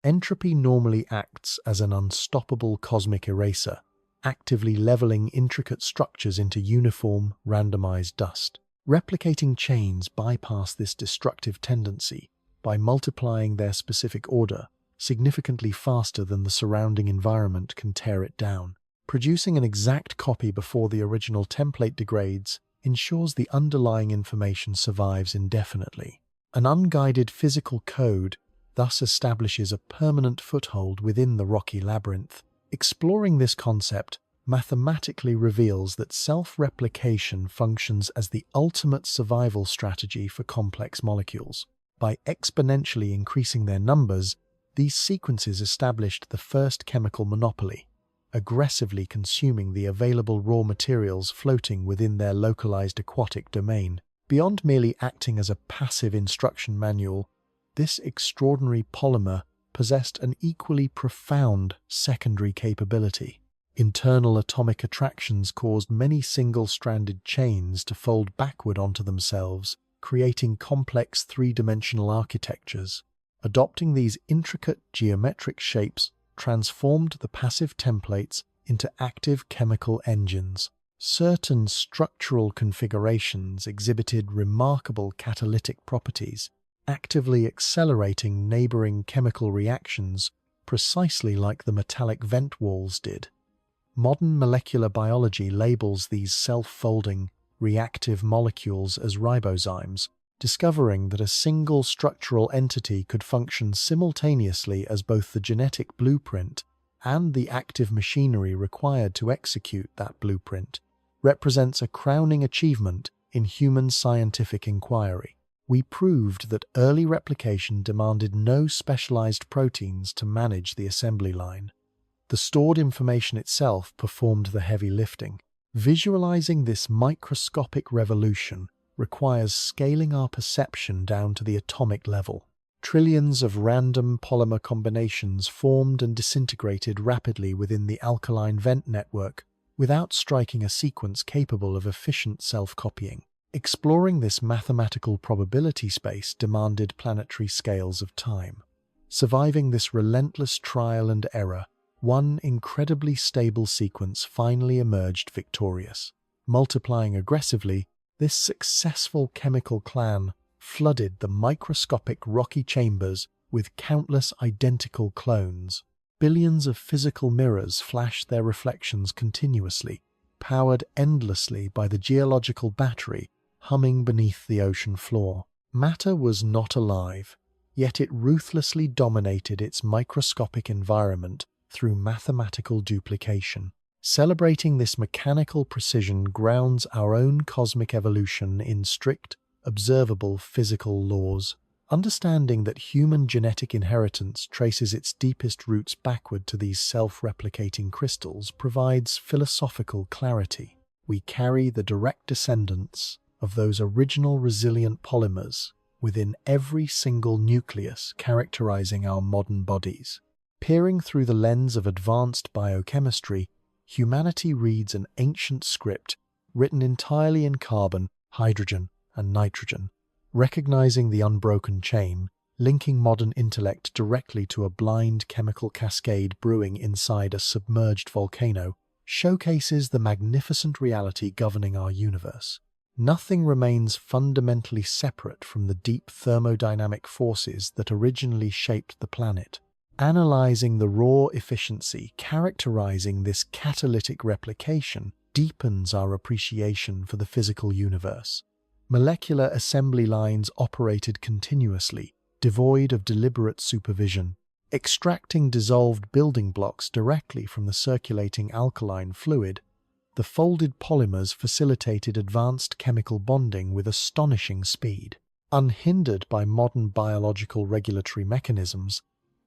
Entropy normally acts as an unstoppable cosmic eraser, actively leveling intricate structures into uniform, randomized dust. Replicating chains bypass this destructive tendency by multiplying their specific order significantly faster than the surrounding environment can tear it down. Producing an exact copy before the original template degrades ensures the underlying information survives indefinitely. An unguided physical code thus establishes a permanent foothold within the rocky labyrinth. Exploring this concept mathematically reveals that self-replication functions as the ultimate survival strategy for complex molecules. By exponentially increasing their numbers, these sequences established the first chemical monopoly, aggressively consuming the available raw materials floating within their localized aquatic domain. Beyond merely acting as a passive instruction manual, this extraordinary polymer possessed an equally profound secondary capability. Internal atomic attractions caused many single-stranded chains to fold backward onto themselves, creating complex three-dimensional architectures. Adopting these intricate geometric shapes transformed the passive templates into active chemical engines. Certain structural configurations exhibited remarkable catalytic properties, actively accelerating neighboring chemical reactions precisely like the metallic vent walls did. Modern molecular biology labels these self-folding, reactive molecules as ribozymes, discovering that a single structural entity could function simultaneously as both the genetic blueprint and the active machinery required to execute that blueprint, represents a crowning achievement in human scientific inquiry. We proved that early replication demanded no specialized proteins to manage the assembly line. The stored information itself performed the heavy lifting. Visualizing this microscopic revolution requires scaling our perception down to the atomic level. Trillions of random polymer combinations formed and disintegrated rapidly within the alkaline vent network without striking a sequence capable of efficient self-copying. Exploring this mathematical probability space demanded planetary scales of time. Surviving this relentless trial and error one incredibly stable sequence finally emerged victorious. Multiplying aggressively, this successful chemical clan flooded the microscopic rocky chambers with countless identical clones. Billions of physical mirrors flashed their reflections continuously, powered endlessly by the geological battery humming beneath the ocean floor. Matter was not alive, yet it ruthlessly dominated its microscopic environment through mathematical duplication. Celebrating this mechanical precision grounds our own cosmic evolution in strict, observable physical laws. Understanding that human genetic inheritance traces its deepest roots backward to these self-replicating crystals provides philosophical clarity. We carry the direct descendants of those original resilient polymers within every single nucleus characterizing our modern bodies. Peering through the lens of advanced biochemistry, humanity reads an ancient script written entirely in carbon, hydrogen, and nitrogen. Recognizing the unbroken chain, linking modern intellect directly to a blind chemical cascade brewing inside a submerged volcano, showcases the magnificent reality governing our universe. Nothing remains fundamentally separate from the deep thermodynamic forces that originally shaped the planet. Analyzing the raw efficiency characterizing this catalytic replication deepens our appreciation for the physical universe. Molecular assembly lines operated continuously, devoid of deliberate supervision, extracting dissolved building blocks directly from the circulating alkaline fluid. The folded polymers facilitated advanced chemical bonding with astonishing speed. Unhindered by modern biological regulatory mechanisms,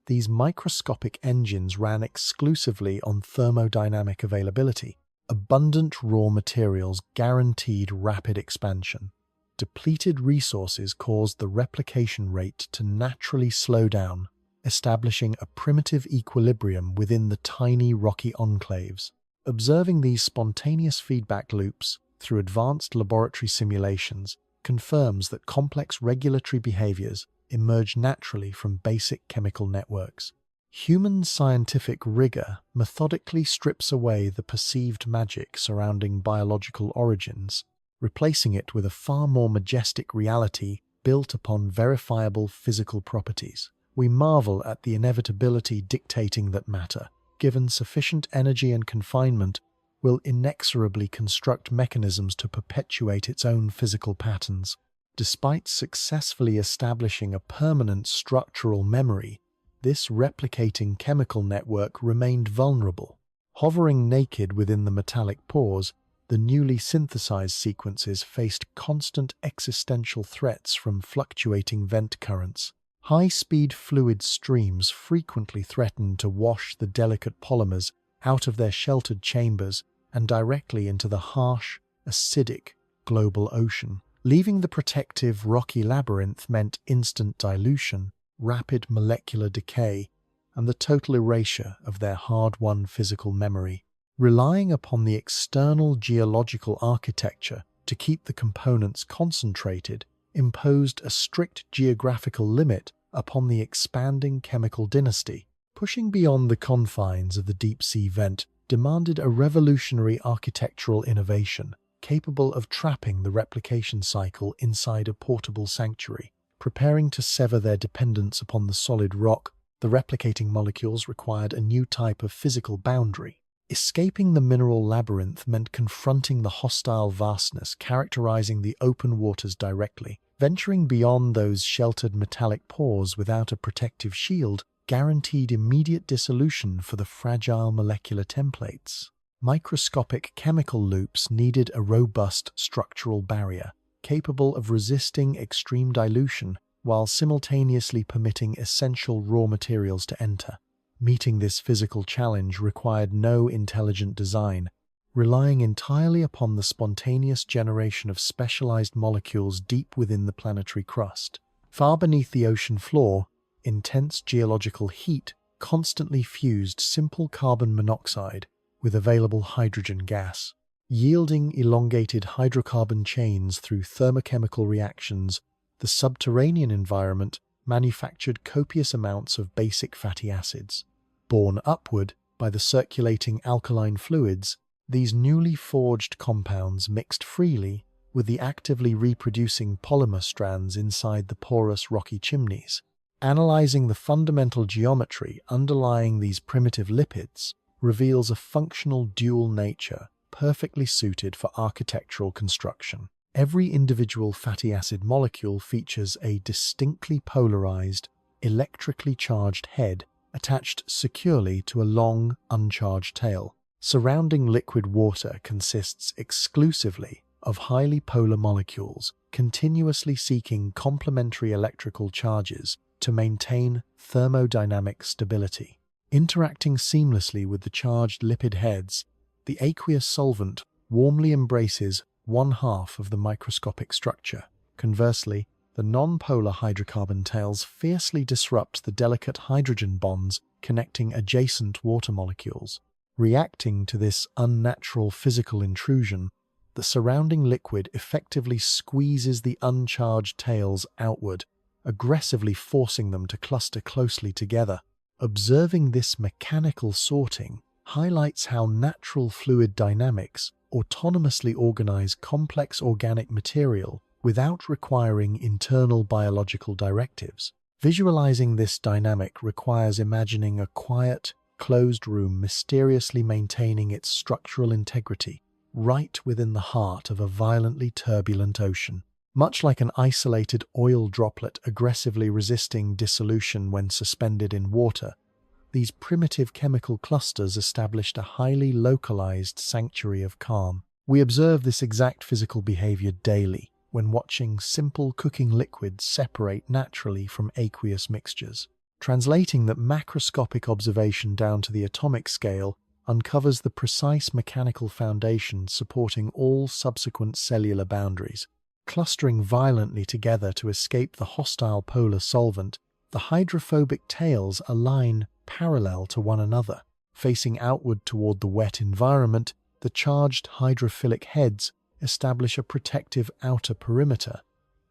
these microscopic engines ran exclusively on thermodynamic availability. Abundant raw materials guaranteed rapid expansion. Depleted resources caused the replication rate to naturally slow down, establishing a primitive equilibrium within the tiny rocky enclaves. Observing these spontaneous feedback loops through advanced laboratory simulations confirms that complex regulatory behaviors emerge naturally from basic chemical networks. Human scientific rigor methodically strips away the perceived magic surrounding biological origins, replacing it with a far more majestic reality built upon verifiable physical properties. We marvel at the inevitability dictating that matter, given sufficient energy and confinement, will inexorably construct mechanisms to perpetuate its own physical patterns. Despite successfully establishing a permanent structural memory, this replicating chemical network remained vulnerable. Hovering naked within the metallic pores, the newly synthesized sequences faced constant existential threats from fluctuating vent currents. High-speed fluid streams frequently threatened to wash the delicate polymers out of their sheltered chambers and directly into the harsh, acidic global ocean. Leaving the protective, rocky labyrinth meant instant dilution, rapid molecular decay, and the total erasure of their hard-won physical memory. Relying upon the external geological architecture to keep the components concentrated imposed a strict geographical limit upon the expanding chemical dynasty. Pushing beyond the confines of the deep-sea vent demanded a revolutionary architectural innovation capable of trapping the replication cycle inside a portable sanctuary. Preparing to sever their dependence upon the solid rock, the replicating molecules required a new type of physical boundary. Escaping the mineral labyrinth meant confronting the hostile vastness characterizing the open waters directly. Venturing beyond those sheltered metallic pores without a protective shield guaranteed immediate dissolution for the fragile molecular templates. Microscopic chemical loops needed a robust structural barrier, capable of resisting extreme dilution while simultaneously permitting essential raw materials to enter. Meeting this physical challenge required no intelligent design, relying entirely upon the spontaneous generation of specialized molecules deep within the planetary crust. Far beneath the ocean floor, intense geological heat constantly fused simple carbon monoxide with available hydrogen gas, yielding elongated hydrocarbon chains through thermochemical reactions. The subterranean environment manufactured copious amounts of basic fatty acids. Borne upward, by the circulating alkaline fluids, these newly forged compounds mixed freely with the actively reproducing polymer strands inside the porous rocky chimneys. Analyzing the fundamental geometry underlying these primitive lipids reveals a functional dual nature perfectly suited for architectural construction. Every individual fatty acid molecule features a distinctly polarized, electrically charged head attached securely to a long, uncharged tail. Surrounding liquid water consists exclusively of highly polar molecules, continuously seeking complementary electrical charges to maintain thermodynamic stability. Interacting seamlessly with the charged lipid heads, the aqueous solvent warmly embraces one half of the microscopic structure. Conversely, the non-polar hydrocarbon tails fiercely disrupt the delicate hydrogen bonds connecting adjacent water molecules. Reacting to this unnatural physical intrusion, the surrounding liquid effectively squeezes the uncharged tails outward, aggressively forcing them to cluster closely together. Observing this mechanical sorting highlights how natural fluid dynamics autonomously organize complex organic material without requiring internal biological directives. Visualizing this dynamic requires imagining a quiet, closed room mysteriously maintaining its structural integrity right within the heart of a violently turbulent ocean. Much like an isolated oil droplet aggressively resisting dissolution when suspended in water, these primitive chemical clusters established a highly localized sanctuary of calm. We observe this exact physical behavior daily when watching simple cooking liquids separate naturally from aqueous mixtures. Translating that macroscopic observation down to the atomic scale uncovers the precise mechanical foundation supporting all subsequent cellular boundaries. Clustering violently together to escape the hostile polar solvent, the hydrophobic tails align parallel to one another. Facing outward toward the wet environment, the charged hydrophilic heads establish a protective outer perimeter.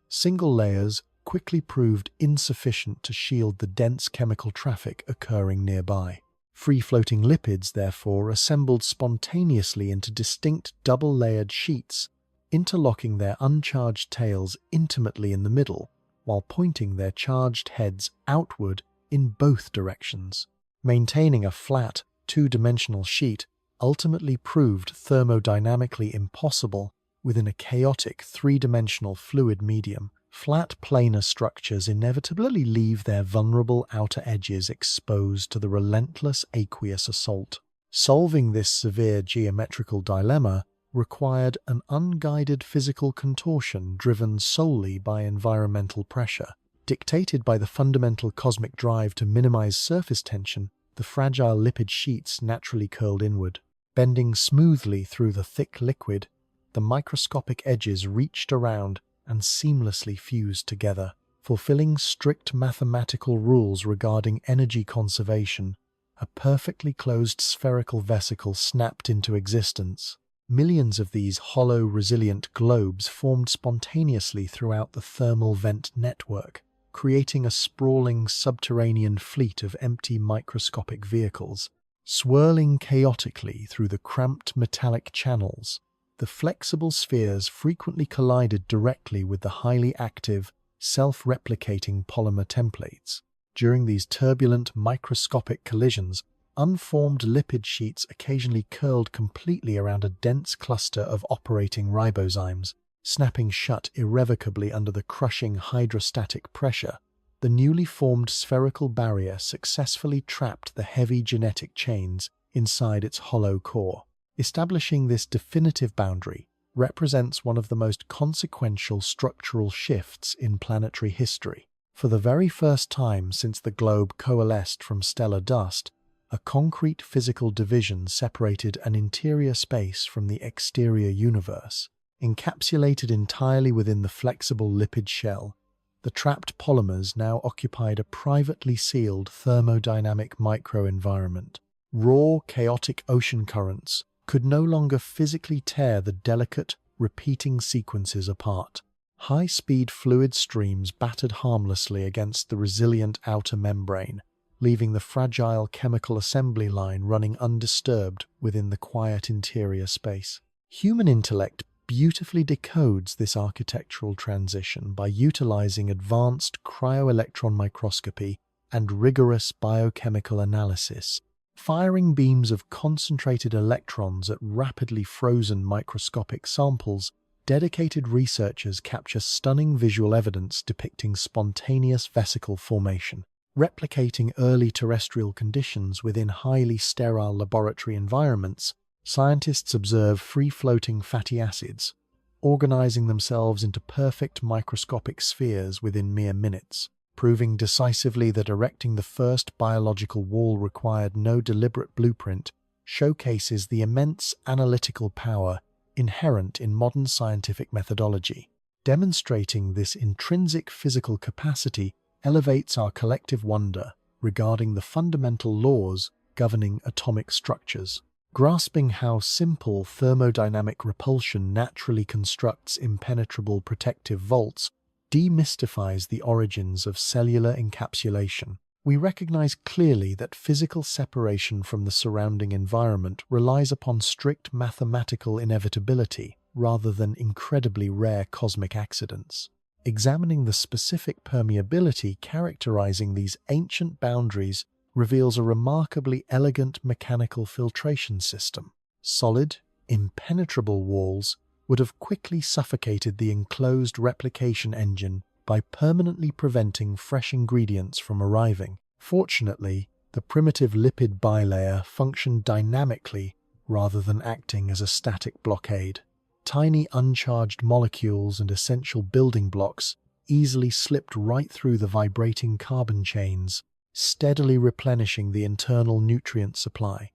Single layers quickly proved insufficient to shield the dense chemical traffic occurring nearby. Free-floating lipids, therefore, assembled spontaneously into distinct double-layered sheets, interlocking their uncharged tails intimately in the middle, while pointing their charged heads outward in both directions. Maintaining a flat, two-dimensional sheet ultimately proved thermodynamically impossible within a chaotic three-dimensional fluid medium. Flat planar structures inevitably leave their vulnerable outer edges exposed to the relentless aqueous assault. Solving this severe geometrical dilemma required an unguided physical contortion driven solely by environmental pressure. Dictated by the fundamental cosmic drive to minimize surface tension, the fragile lipid sheets naturally curled inward. Bending smoothly through the thick liquid, the microscopic edges reached around and seamlessly fused together. Fulfilling strict mathematical rules regarding energy conservation, a perfectly closed spherical vesicle snapped into existence. Millions of these hollow, resilient globes formed spontaneously throughout the thermal vent network, creating a sprawling subterranean fleet of empty microscopic vehicles. Swirling chaotically through the cramped metallic channels, the flexible spheres frequently collided directly with the highly active, self-replicating polymer templates. During these turbulent microscopic collisions, unformed lipid sheets occasionally curled completely around a dense cluster of operating ribozymes, snapping shut irrevocably under the crushing hydrostatic pressure. The newly formed spherical barrier successfully trapped the heavy genetic chains inside its hollow core. Establishing this definitive boundary represents one of the most consequential structural shifts in planetary history. For the very first time since the globe coalesced from stellar dust, a concrete physical division separated an interior space from the exterior universe. Encapsulated entirely within the flexible lipid shell, the trapped polymers now occupied a privately sealed thermodynamic microenvironment. Raw, chaotic ocean currents could no longer physically tear the delicate, repeating sequences apart. High-speed fluid streams battered harmlessly against the resilient outer membrane, leaving the fragile chemical assembly line running undisturbed within the quiet interior space. Human intellect beautifully decodes this architectural transition by utilizing advanced cryo-electron microscopy and rigorous biochemical analysis, firing beams of concentrated electrons at rapidly frozen microscopic samples. Dedicated researchers capture stunning visual evidence depicting spontaneous vesicle formation, replicating early terrestrial conditions within highly sterile laboratory environments. Scientists observe free-floating fatty acids, organizing themselves into perfect microscopic spheres within mere minutes, proving decisively that erecting the first biological wall required no deliberate blueprint. Showcases the immense analytical power inherent in modern scientific methodology. Demonstrating this intrinsic physical capacity elevates our collective wonder regarding the fundamental laws governing atomic structures. Grasping how simple thermodynamic repulsion naturally constructs impenetrable protective vaults demystifies the origins of cellular encapsulation. We recognize clearly that physical separation from the surrounding environment relies upon strict mathematical inevitability rather than incredibly rare cosmic accidents. Examining the specific permeability characterizing these ancient boundaries reveals a remarkably elegant mechanical filtration system. Solid, impenetrable walls would have quickly suffocated the enclosed replication engine by permanently preventing fresh ingredients from arriving. Fortunately, the primitive lipid bilayer functioned dynamically rather than acting as a static blockade. Tiny uncharged molecules and essential building blocks easily slipped right through the vibrating carbon chains, steadily replenishing the internal nutrient supply.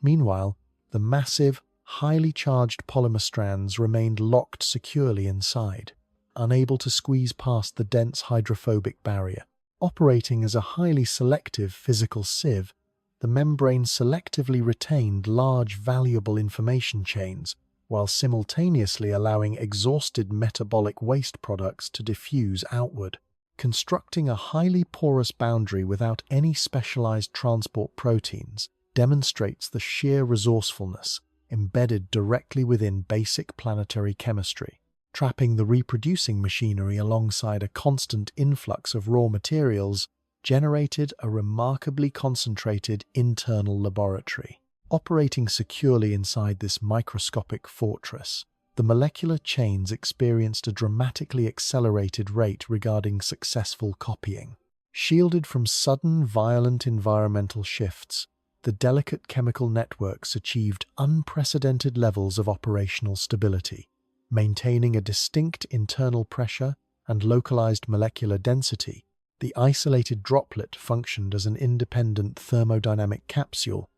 Meanwhile, the massive, highly charged polymer strands remained locked securely inside, unable to squeeze past the dense hydrophobic barrier. Operating as a highly selective physical sieve, the membrane selectively retained large valuable information chains, while simultaneously allowing exhausted metabolic waste products to diffuse outward. Constructing a highly porous boundary without any specialized transport proteins demonstrates the sheer resourcefulness embedded directly within basic planetary chemistry. Trapping the reproducing machinery alongside a constant influx of raw materials generated a remarkably concentrated internal laboratory. Operating securely inside this microscopic fortress, the molecular chains experienced a dramatically accelerated rate regarding successful copying. Shielded from sudden, violent environmental shifts, the delicate chemical networks achieved unprecedented levels of operational stability. Maintaining a distinct internal pressure and localized molecular density, the isolated droplet functioned as an independent thermodynamic capsule.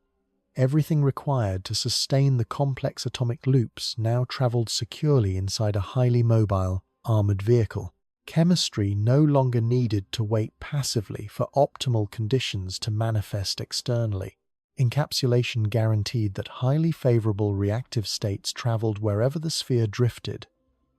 Everything required to sustain the complex atomic loops now traveled securely inside a highly mobile, armored vehicle. Chemistry no longer needed to wait passively for optimal conditions to manifest externally. Encapsulation guaranteed that highly favorable reactive states traveled wherever the sphere drifted,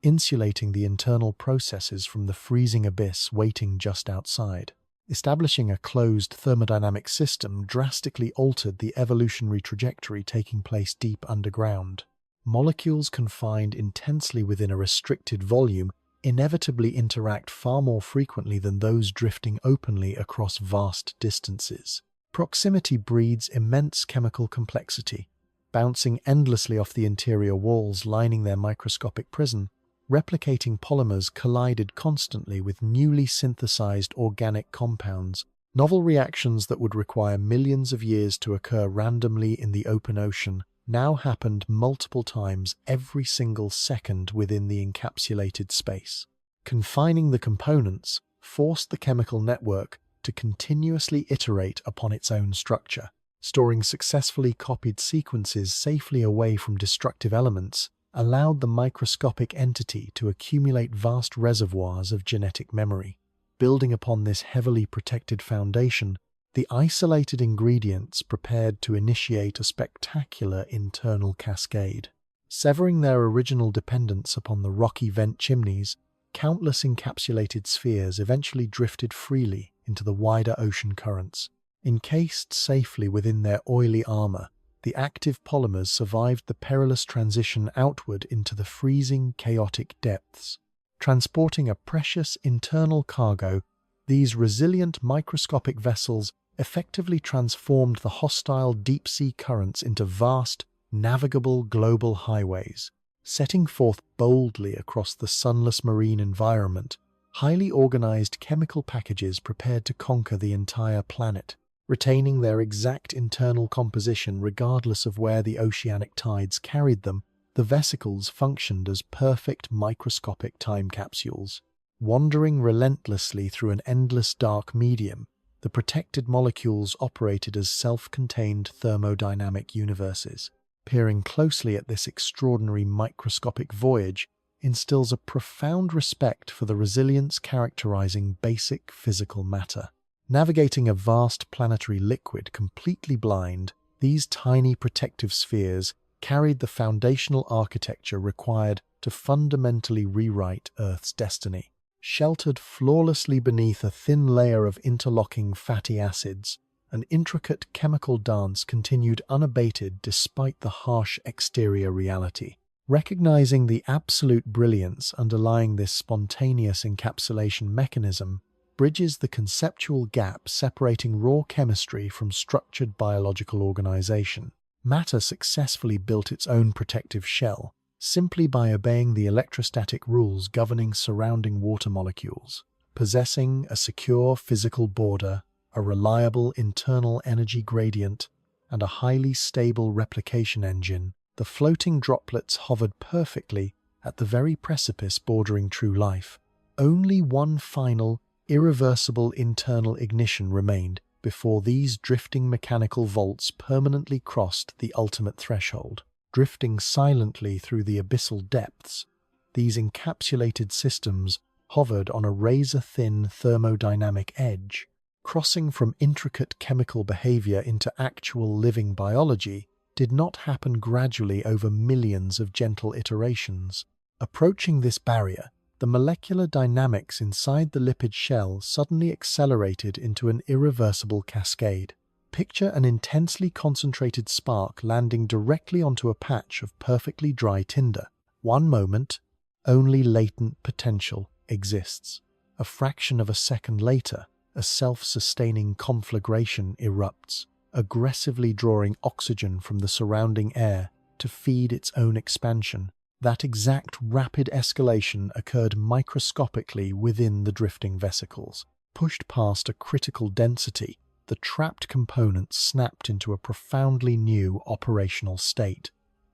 insulating the internal processes from the freezing abyss waiting just outside. Establishing a closed thermodynamic system drastically altered the evolutionary trajectory taking place deep underground. Molecules confined intensely within a restricted volume inevitably interact far more frequently than those drifting openly across vast distances. Proximity breeds immense chemical complexity. Bouncing endlessly off the interior walls lining their microscopic prison, replicating polymers collided constantly with newly synthesized organic compounds. Novel reactions that would require millions of years to occur randomly in the open ocean now happened multiple times every single second within the encapsulated space. Confining the components forced the chemical network to continuously iterate upon its own structure. Storing successfully copied sequences safely away from destructive elements allowed the microscopic entity to accumulate vast reservoirs of genetic memory. Building upon this heavily protected foundation, the isolated ingredients prepared to initiate a spectacular internal cascade. Severing their original dependence upon the rocky vent chimneys, countless encapsulated spheres eventually drifted freely into the wider ocean currents. Encased safely within their oily armor, the active polymers survived the perilous transition outward into the freezing, chaotic depths. Transporting a precious internal cargo, these resilient microscopic vessels effectively transformed the hostile deep-sea currents into vast, navigable global highways. Setting forth boldly across the sunless marine environment, highly organized chemical packages prepared to conquer the entire planet. Retaining their exact internal composition regardless of where the oceanic tides carried them, the vesicles functioned as perfect microscopic time capsules. Wandering relentlessly through an endless dark medium, the protected molecules operated as self-contained thermodynamic universes. Peering closely at this extraordinary microscopic voyage instills a profound respect for the resilience characterizing basic physical matter. Navigating a vast planetary liquid completely blind, these tiny protective spheres carried the foundational architecture required to fundamentally rewrite Earth's destiny. Sheltered flawlessly beneath a thin layer of interlocking fatty acids, an intricate chemical dance continued unabated despite the harsh exterior reality. Recognizing the absolute brilliance underlying this spontaneous encapsulation mechanism bridges the conceptual gap separating raw chemistry from structured biological organization. Matter successfully built its own protective shell, simply by obeying the electrostatic rules governing surrounding water molecules. Possessing a secure physical border, a reliable internal energy gradient, and a highly stable replication engine, the floating droplets hovered perfectly at the very precipice bordering true life. Only one final, irreversible internal ignition remained before these drifting mechanical vaults permanently crossed the ultimate threshold. Drifting silently through the abyssal depths, these encapsulated systems hovered on a razor-thin thermodynamic edge. Crossing from intricate chemical behavior into actual living biology did not happen gradually over millions of gentle iterations. Approaching this barrier, the molecular dynamics inside the lipid shell suddenly accelerated into an irreversible cascade. Picture an intensely concentrated spark landing directly onto a patch of perfectly dry tinder. One moment, only latent potential exists. A fraction of a second later, a self-sustaining conflagration erupts, aggressively drawing oxygen from the surrounding air to feed its own expansion. That exact rapid escalation occurred microscopically within the drifting vesicles. Pushed past a critical density, the trapped components snapped into a profoundly new operational state.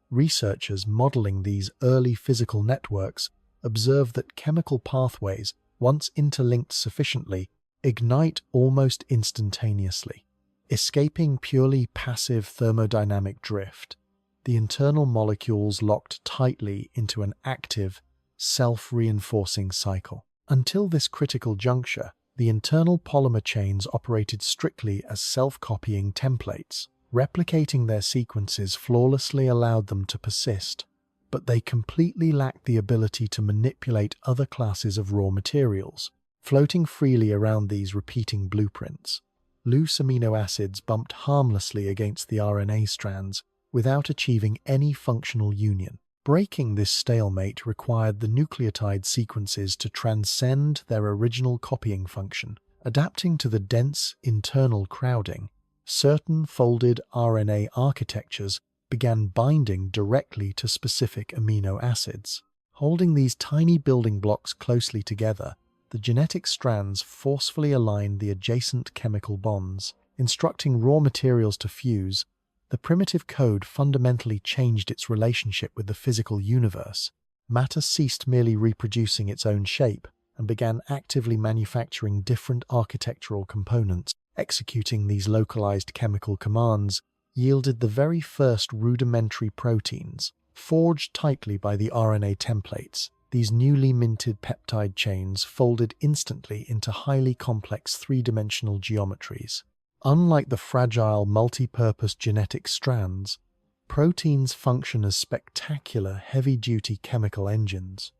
Researchers modeling these early physical networks observed that chemical pathways, once interlinked sufficiently, ignite almost instantaneously. Escaping purely passive thermodynamic drift, the internal molecules locked tightly into an active, self-reinforcing cycle. Until this critical juncture, the internal polymer chains operated strictly as self-copying templates. Replicating their sequences flawlessly allowed them to persist, but they completely lacked the ability to manipulate other classes of raw materials. Floating freely around these repeating blueprints, loose amino acids bumped harmlessly against the RNA strands without achieving any functional union. Breaking this stalemate required the nucleotide sequences to transcend their original copying function. Adapting to the dense internal crowding, certain folded RNA architectures began binding directly to specific amino acids. Holding these tiny building blocks closely together, the genetic strands forcefully aligned the adjacent chemical bonds. Instructing raw materials to fuse, the primitive code fundamentally changed its relationship with the physical universe. Matter ceased merely reproducing its own shape and began actively manufacturing different architectural components. Executing these localized chemical commands yielded the very first rudimentary proteins, forged tightly by the RNA templates. These newly minted peptide chains folded instantly into highly complex three-dimensional geometries. Unlike the fragile, multi-purpose genetic strands, proteins function as spectacular, heavy-duty chemical engines.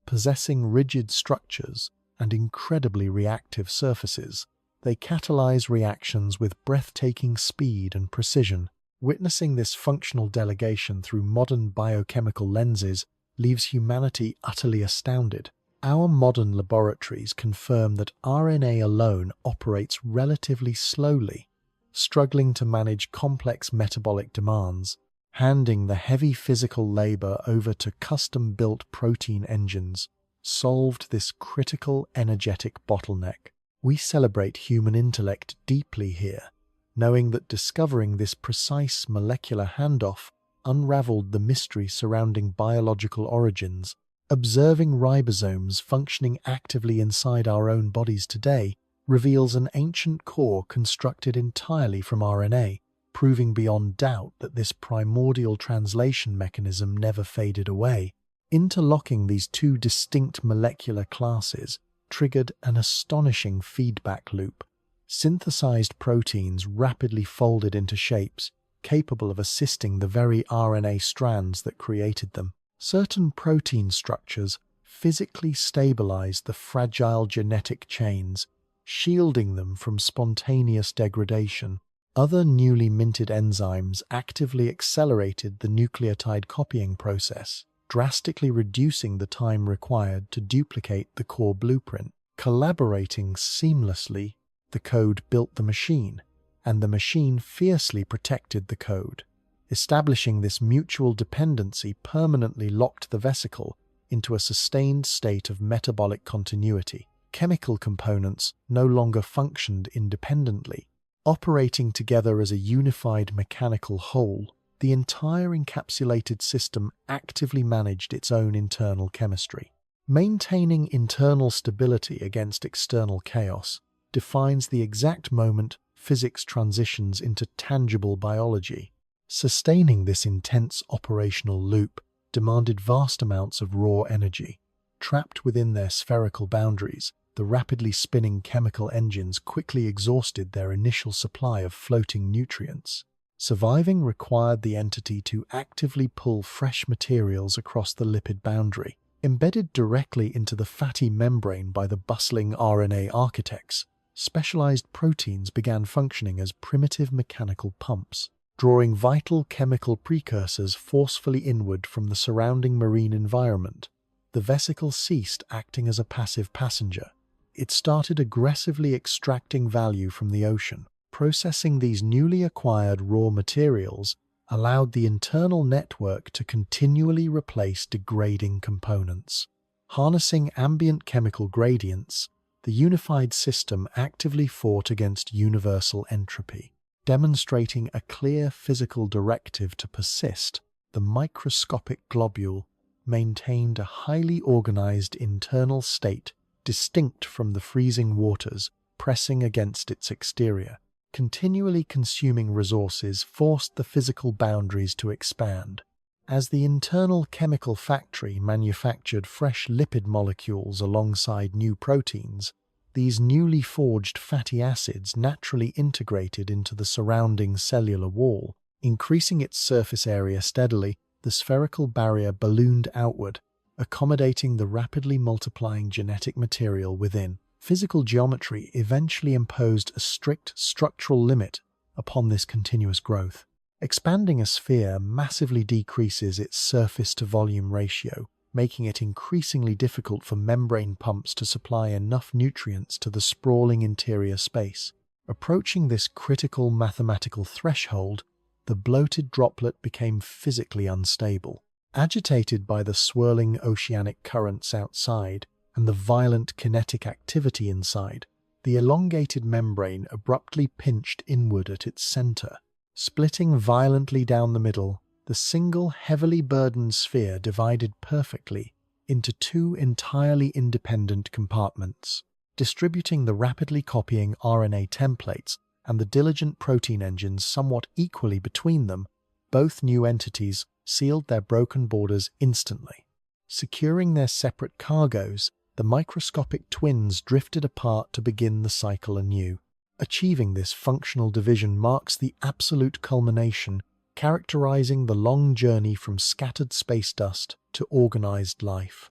Possessing rigid structures and incredibly reactive surfaces, They catalyze reactions with breathtaking speed and precision. Witnessing this functional delegation through modern biochemical lenses leaves humanity utterly astounded. Our modern laboratories confirm that RNA alone operates relatively slowly, struggling to manage complex metabolic demands. Handing the heavy physical labor over to custom-built protein engines solved this critical energetic bottleneck. We celebrate human intellect deeply here, knowing that discovering this precise molecular handoff unraveled the mystery surrounding biological origins. Observing ribosomes functioning actively inside our own bodies today reveals an ancient core constructed entirely from RNA, proving beyond doubt that this primordial translation mechanism never faded away. Interlocking these two distinct molecular classes triggered an astonishing feedback loop. Synthesized proteins rapidly folded into shapes capable of assisting the very RNA strands that created them. Certain protein structures physically stabilized the fragile genetic chains, shielding them from spontaneous degradation. Other newly minted enzymes actively accelerated the nucleotide copying process, drastically reducing the time required to duplicate the core blueprint. Collaborating seamlessly, the code built the machine, and the machine fiercely protected the code. Establishing this mutual dependency permanently locked the vesicle into a sustained state of metabolic continuity. Chemical components no longer functioned independently. Operating together as a unified mechanical whole, the entire encapsulated system actively managed its own internal chemistry. Maintaining internal stability against external chaos defines the exact moment physics transitions into tangible biology. Sustaining this intense operational loop demanded vast amounts of raw energy. Trapped within their spherical boundaries, the rapidly spinning chemical engines quickly exhausted their initial supply of floating nutrients. Surviving required the entity to actively pull fresh materials across the lipid boundary. Embedded directly into the fatty membrane by the bustling RNA architects, specialized proteins began functioning as primitive mechanical pumps, drawing vital chemical precursors forcefully inward from the surrounding marine environment. The vesicle ceased acting as a passive passenger. It started aggressively extracting value from the ocean. Processing these newly acquired raw materials allowed the internal network to continually replace degrading components. Harnessing ambient chemical gradients, the unified system actively fought against universal entropy. Demonstrating a clear physical directive to persist, the microscopic globule maintained a highly organized internal state distinct from the freezing waters pressing against its exterior. Continually consuming resources forced the physical boundaries to expand. As the internal chemical factory manufactured fresh lipid molecules alongside new proteins, these newly forged fatty acids naturally integrated into the surrounding cellular wall. Increasing its surface area steadily, the spherical barrier ballooned outward, accommodating the rapidly multiplying genetic material within. Physical geometry eventually imposed a strict structural limit upon this continuous growth. Expanding a sphere massively decreases its surface-to-volume ratio, making it increasingly difficult for membrane pumps to supply enough nutrients to the sprawling interior space. Approaching this critical mathematical threshold, the bloated droplet became physically unstable. Agitated by the swirling oceanic currents outside and the violent kinetic activity inside, the elongated membrane abruptly pinched inward at its center. Splitting violently down the middle, the single heavily burdened sphere divided perfectly into two entirely independent compartments. Distributing the rapidly copying RNA templates and the diligent protein engines somewhat equally between them, both new entities sealed their broken borders instantly. Securing their separate cargoes, the microscopic twins drifted apart to begin the cycle anew. Achieving this functional division marks the absolute culmination, characterizing the long journey from scattered space dust to organized life.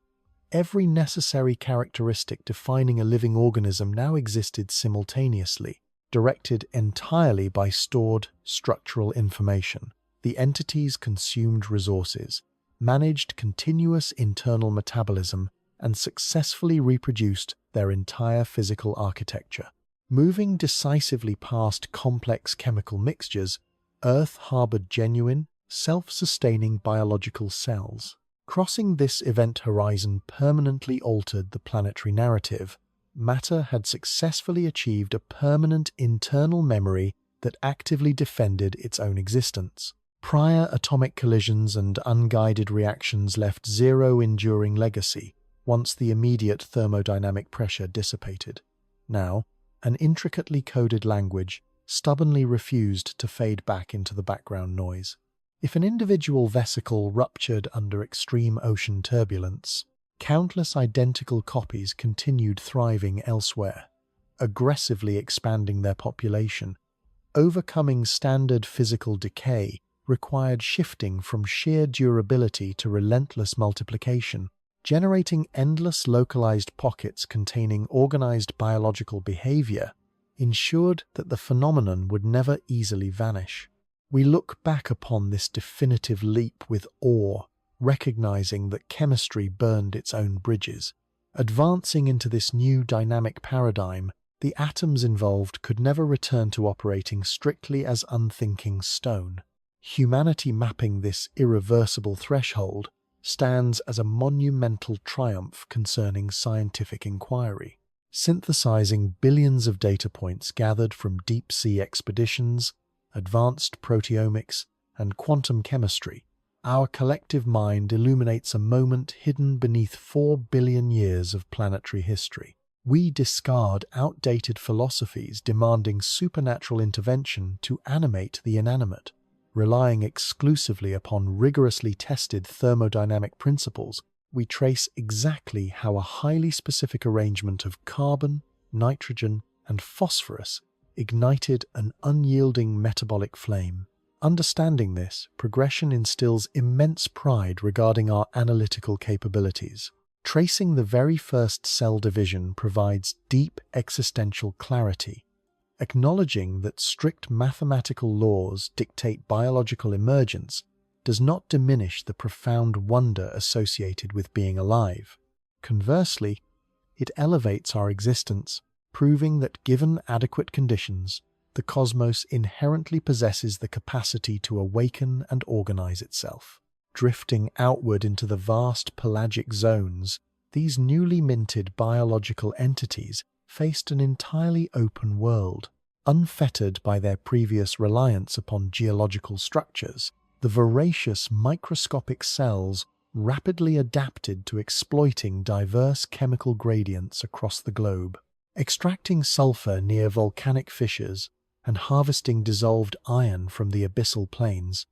Every necessary characteristic defining a living organism now existed simultaneously, directed entirely by stored structural information. The entities consumed resources, managed continuous internal metabolism, and successfully reproduced their entire physical architecture. Moving decisively past complex chemical mixtures, Earth harbored genuine, self-sustaining biological cells. Crossing this event horizon permanently altered the planetary narrative. Matter had successfully achieved a permanent internal memory that actively defended its own existence. Prior atomic collisions and unguided reactions left zero enduring legacy once the immediate thermodynamic pressure dissipated. Now, an intricately coded language stubbornly refused to fade back into the background noise. If an individual vesicle ruptured under extreme ocean turbulence, countless identical copies continued thriving elsewhere, aggressively expanding their population. Overcoming standard physical decay required shifting from sheer durability to relentless multiplication, generating endless localized pockets containing organized biological behavior ensured that the phenomenon would never easily vanish. We look back upon this definitive leap with awe, recognizing that chemistry burned its own bridges. Advancing into this new dynamic paradigm, the atoms involved could never return to operating strictly as unthinking stone. Humanity mapping this irreversible threshold stands as a monumental triumph concerning scientific inquiry. Synthesizing billions of data points gathered from deep-sea expeditions, advanced proteomics, and quantum chemistry, our collective mind illuminates a moment hidden beneath 4 billion years of planetary history. We discard outdated philosophies demanding supernatural intervention to animate the inanimate. Relying exclusively upon rigorously tested thermodynamic principles, we trace exactly how a highly specific arrangement of carbon, nitrogen, and phosphorus ignited an unyielding metabolic flame. Understanding this progression instills immense pride regarding our analytical capabilities. Tracing the very first cell division provides deep existential clarity. Acknowledging that strict mathematical laws dictate biological emergence does not diminish the profound wonder associated with being alive. Conversely, it elevates our existence, proving that given adequate conditions, the cosmos inherently possesses the capacity to awaken and organize itself. Drifting outward into the vast pelagic zones, these newly minted biological entities faced an entirely open world. Unfettered by their previous reliance upon geological structures, the voracious microscopic cells rapidly adapted to exploiting diverse chemical gradients across the globe. Extracting sulfur near volcanic fissures and harvesting dissolved iron from the abyssal plains,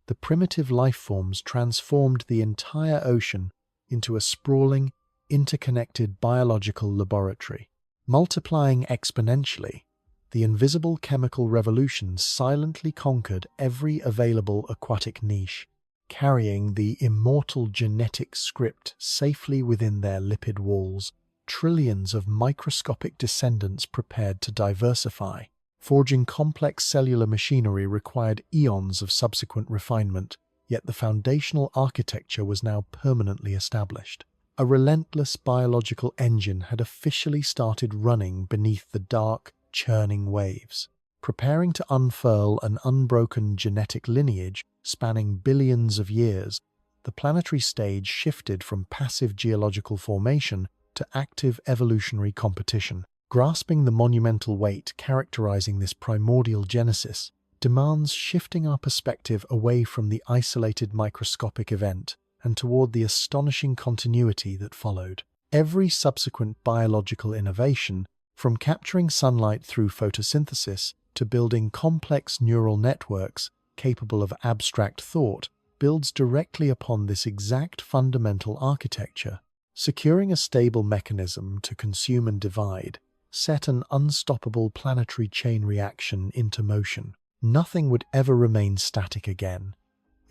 the primitive lifeforms transformed the entire ocean into a sprawling, interconnected biological laboratory. Multiplying exponentially, the invisible chemical revolution silently conquered every available aquatic niche, carrying the immortal genetic script safely within their lipid walls. Trillions of microscopic descendants prepared to diversify. Forging complex cellular machinery required eons of subsequent refinement, yet the foundational architecture was now permanently established. A relentless biological engine had officially started running beneath the dark, churning waves, preparing to unfurl an unbroken genetic lineage spanning billions of years. The planetary stage shifted from passive geological formation to active evolutionary competition. Grasping the monumental weight characterizing this primordial genesis demands shifting our perspective away from the isolated microscopic event and toward the astonishing continuity that followed. Every subsequent biological innovation, from capturing sunlight through photosynthesis to building complex neural networks capable of abstract thought, builds directly upon this exact fundamental architecture. Securing a stable mechanism to consume and divide set an unstoppable planetary chain reaction into motion. Nothing would ever remain static again.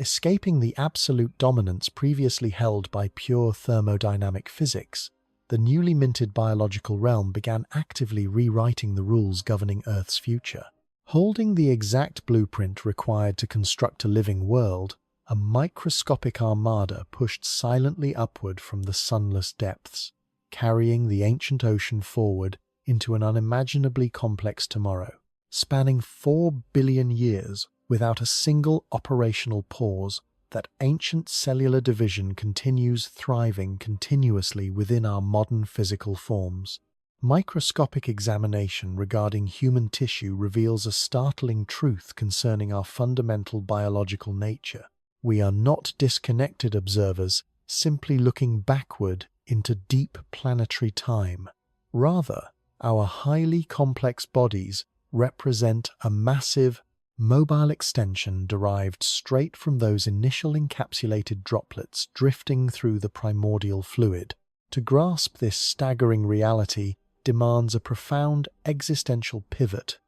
Escaping the absolute dominance previously held by pure thermodynamic physics, the newly minted biological realm began actively rewriting the rules governing Earth's future. Holding the exact blueprint required to construct a living world, a microscopic armada pushed silently upward from the sunless depths, carrying the ancient ocean forward into an unimaginably complex tomorrow. Spanning 4 billion years without a single operational pause, that ancient cellular division continues thriving continuously within our modern physical forms. Microscopic examination regarding human tissue reveals a startling truth concerning our fundamental biological nature. We are not disconnected observers, simply looking backward into deep planetary time. Rather, our highly complex bodies represent a massive, mobile extension derived straight from those initial encapsulated droplets drifting through the primordial fluid. To grasp this staggering reality demands a profound existential pivot,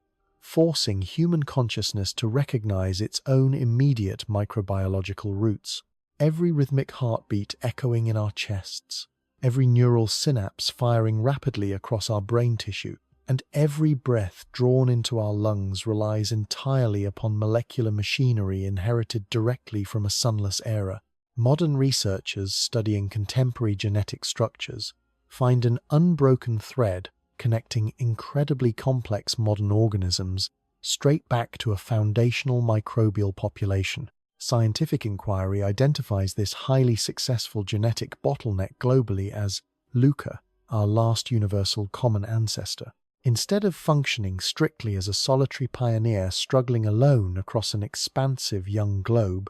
forcing human consciousness to recognize its own immediate microbiological roots. Every rhythmic heartbeat echoing in our chests, every neural synapse firing rapidly across our brain tissue, and every breath drawn into our lungs relies entirely upon molecular machinery inherited directly from a sunless era. Modern researchers studying contemporary genetic structures find an unbroken thread connecting incredibly complex modern organisms straight back to a foundational microbial population. Scientific inquiry identifies this highly successful genetic bottleneck globally as LUCA, our last universal common ancestor. Instead of functioning strictly as a solitary pioneer struggling alone across an expansive young globe,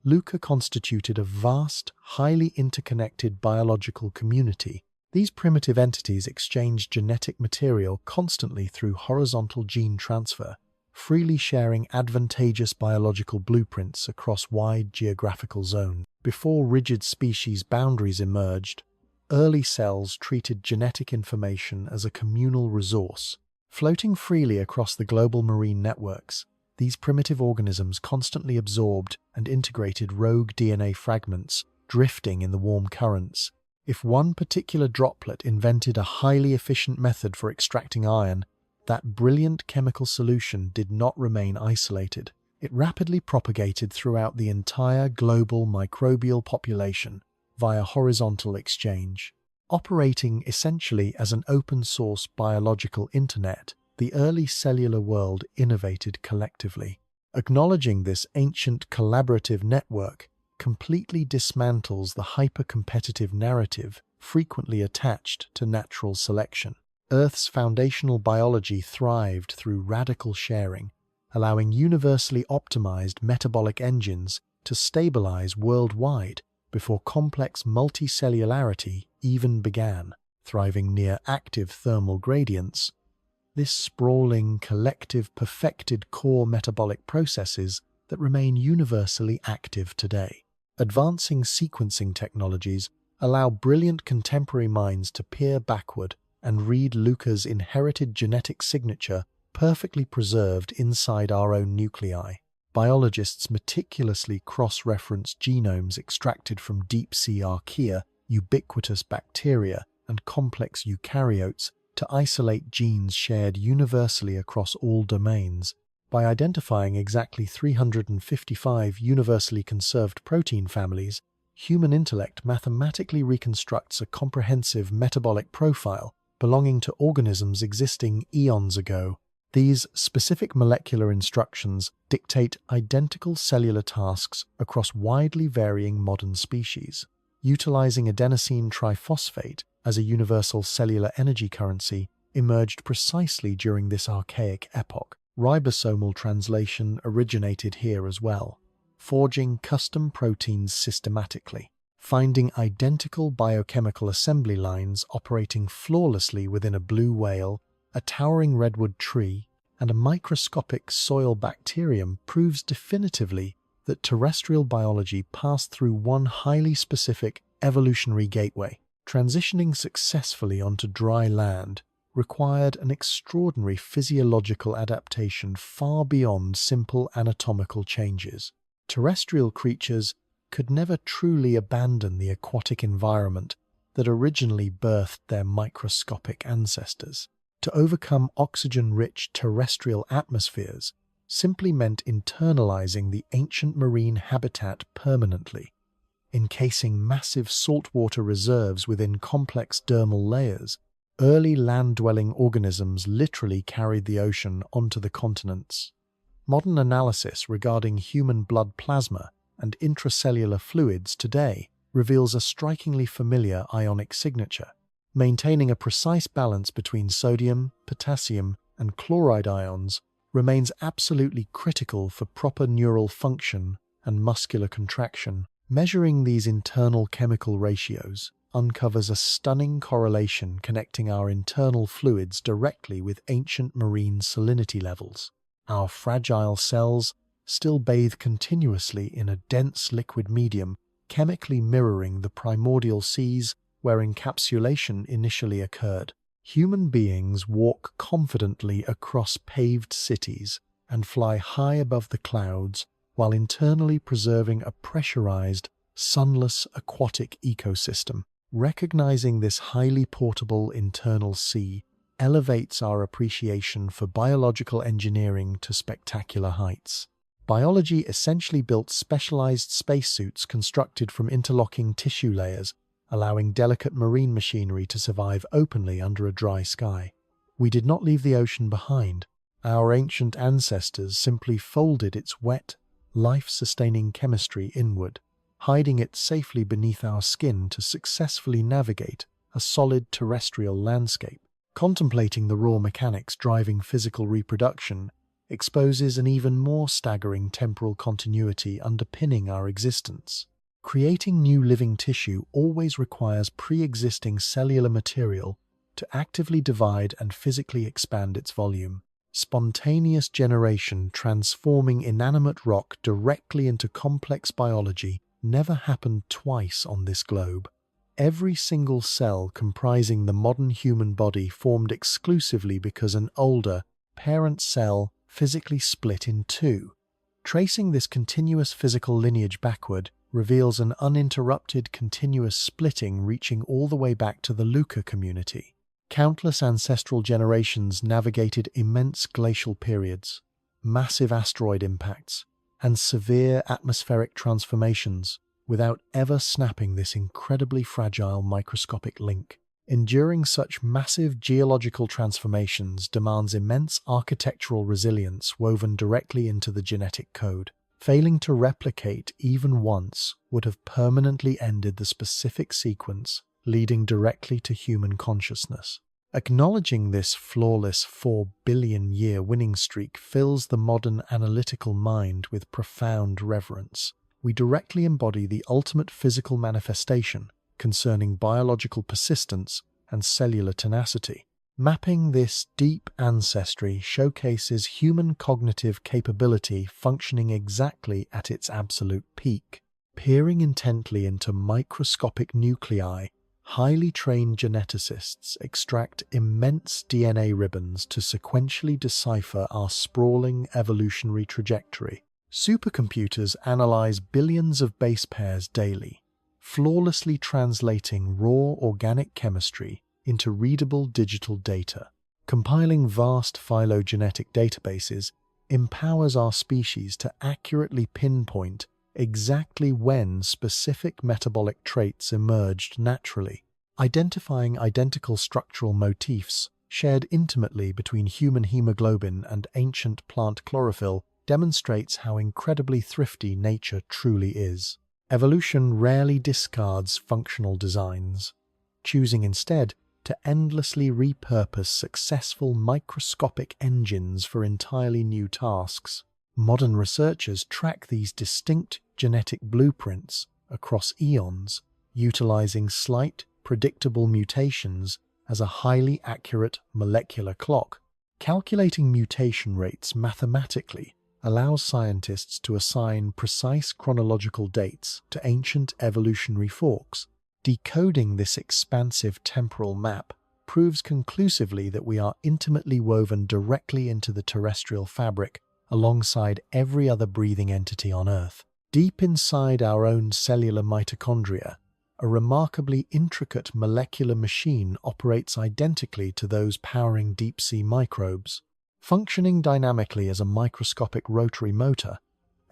LUCA constituted a vast, highly interconnected biological community. These primitive entities exchanged genetic material constantly through horizontal gene transfer, freely sharing advantageous biological blueprints across wide geographical zones. Before rigid species boundaries emerged, early cells treated genetic information as a communal resource. Floating freely across the global marine networks, these primitive organisms constantly absorbed and integrated rogue DNA fragments drifting in the warm currents. If one particular droplet invented a highly efficient method for extracting iron, that brilliant chemical solution did not remain isolated. It rapidly propagated throughout the entire global microbial population via horizontal exchange. Operating essentially as an open-source biological internet, the early cellular world innovated collectively. Acknowledging this ancient collaborative network completely dismantles the hyper-competitive narrative frequently attached to natural selection. Earth's foundational biology thrived through radical sharing, allowing universally optimized metabolic engines to stabilize worldwide before complex multicellularity even began. Thriving near active thermal gradients, this sprawling, collective, perfected core metabolic processes that remain universally active today. Advancing sequencing technologies allow brilliant contemporary minds to peer backward and read LUCA's inherited genetic signature perfectly preserved inside our own nuclei. Biologists meticulously cross-reference genomes extracted from deep-sea archaea, ubiquitous bacteria, and complex eukaryotes to isolate genes shared universally across all domains. By identifying exactly 355 universally conserved protein families, human intellect mathematically reconstructs a comprehensive metabolic profile belonging to organisms existing eons ago. These specific molecular instructions dictate identical cellular tasks across widely varying modern species. Utilizing adenosine triphosphate as a universal cellular energy currency emerged precisely during this archaic epoch. Ribosomal translation originated here as well, forging custom proteins systematically. Finding identical biochemical assembly lines operating flawlessly within a blue whale, a towering redwood tree, and a microscopic soil bacterium proves definitively that terrestrial biology passed through one highly specific evolutionary gateway. Transitioning successfully onto dry land required an extraordinary physiological adaptation far beyond simple anatomical changes. Terrestrial creatures could never truly abandon the aquatic environment that originally birthed their microscopic ancestors. To overcome oxygen-rich terrestrial atmospheres simply meant internalizing the ancient marine habitat permanently, encasing massive saltwater reserves within complex dermal layers. Early land-dwelling organisms literally carried the ocean onto the continents. Modern analysis regarding human blood plasma and intracellular fluids today reveals a strikingly familiar ionic signature. Maintaining a precise balance between sodium, potassium, and chloride ions remains absolutely critical for proper neural function and muscular contraction. Measuring these internal chemical ratios uncovers a stunning correlation connecting our internal fluids directly with ancient marine salinity levels. Our fragile cells still bathe continuously in a dense liquid medium, chemically mirroring the primordial seas where encapsulation initially occurred. Human beings walk confidently across paved cities and fly high above the clouds while internally preserving a pressurized, sunless aquatic ecosystem. Recognizing this highly portable internal sea elevates our appreciation for biological engineering to spectacular heights. Biology essentially built specialized spacesuits constructed from interlocking tissue layers, allowing delicate marine machinery to survive openly under a dry sky. We did not leave the ocean behind. Our ancient ancestors simply folded its wet, life-sustaining chemistry inward, hiding it safely beneath our skin to successfully navigate a solid terrestrial landscape. Contemplating the raw mechanics driving physical reproduction exposes an even more staggering temporal continuity underpinning our existence. Creating new living tissue always requires pre-existing cellular material to actively divide and physically expand its volume. Spontaneous generation transforming inanimate rock directly into complex biology never happened twice on this globe. Every single cell comprising the modern human body formed exclusively because an older, parent cell physically split in two. Tracing this continuous physical lineage backward reveals an uninterrupted continuous splitting reaching all the way back to the Luca community. Countless ancestral generations navigated immense glacial periods, massive asteroid impacts, and severe atmospheric transformations without ever snapping this incredibly fragile microscopic link. Enduring such massive geological transformations demands immense architectural resilience woven directly into the genetic code. Failing to replicate even once would have permanently ended the specific sequence leading directly to human consciousness. Acknowledging this flawless 4 billion year winning streak fills the modern analytical mind with profound reverence. We directly embody the ultimate physical manifestation concerning biological persistence and cellular tenacity. Mapping this deep ancestry showcases human cognitive capability functioning exactly at its absolute peak. Peering intently into microscopic nuclei, highly trained geneticists extract immense DNA ribbons to sequentially decipher our sprawling evolutionary trajectory. Supercomputers analyze billions of base pairs daily, flawlessly translating raw organic chemistry into readable digital data. Compiling vast phylogenetic databases empowers our species to accurately pinpoint exactly when specific metabolic traits emerged naturally. Identifying identical structural motifs shared intimately between human hemoglobin and ancient plant chlorophyll demonstrates how incredibly thrifty nature truly is. Evolution rarely discards functional designs, choosing instead to endlessly repurpose successful microscopic engines for entirely new tasks. Modern researchers track these distinct genetic blueprints across eons, utilizing slight, predictable mutations as a highly accurate molecular clock. Calculating mutation rates mathematically allows scientists to assign precise chronological dates to ancient evolutionary forks. Decoding this expansive temporal map proves conclusively that we are intimately woven directly into the terrestrial fabric alongside every other breathing entity on Earth. Deep inside our own cellular mitochondria, a remarkably intricate molecular machine operates identically to those powering deep-sea microbes. Functioning dynamically as a microscopic rotary motor,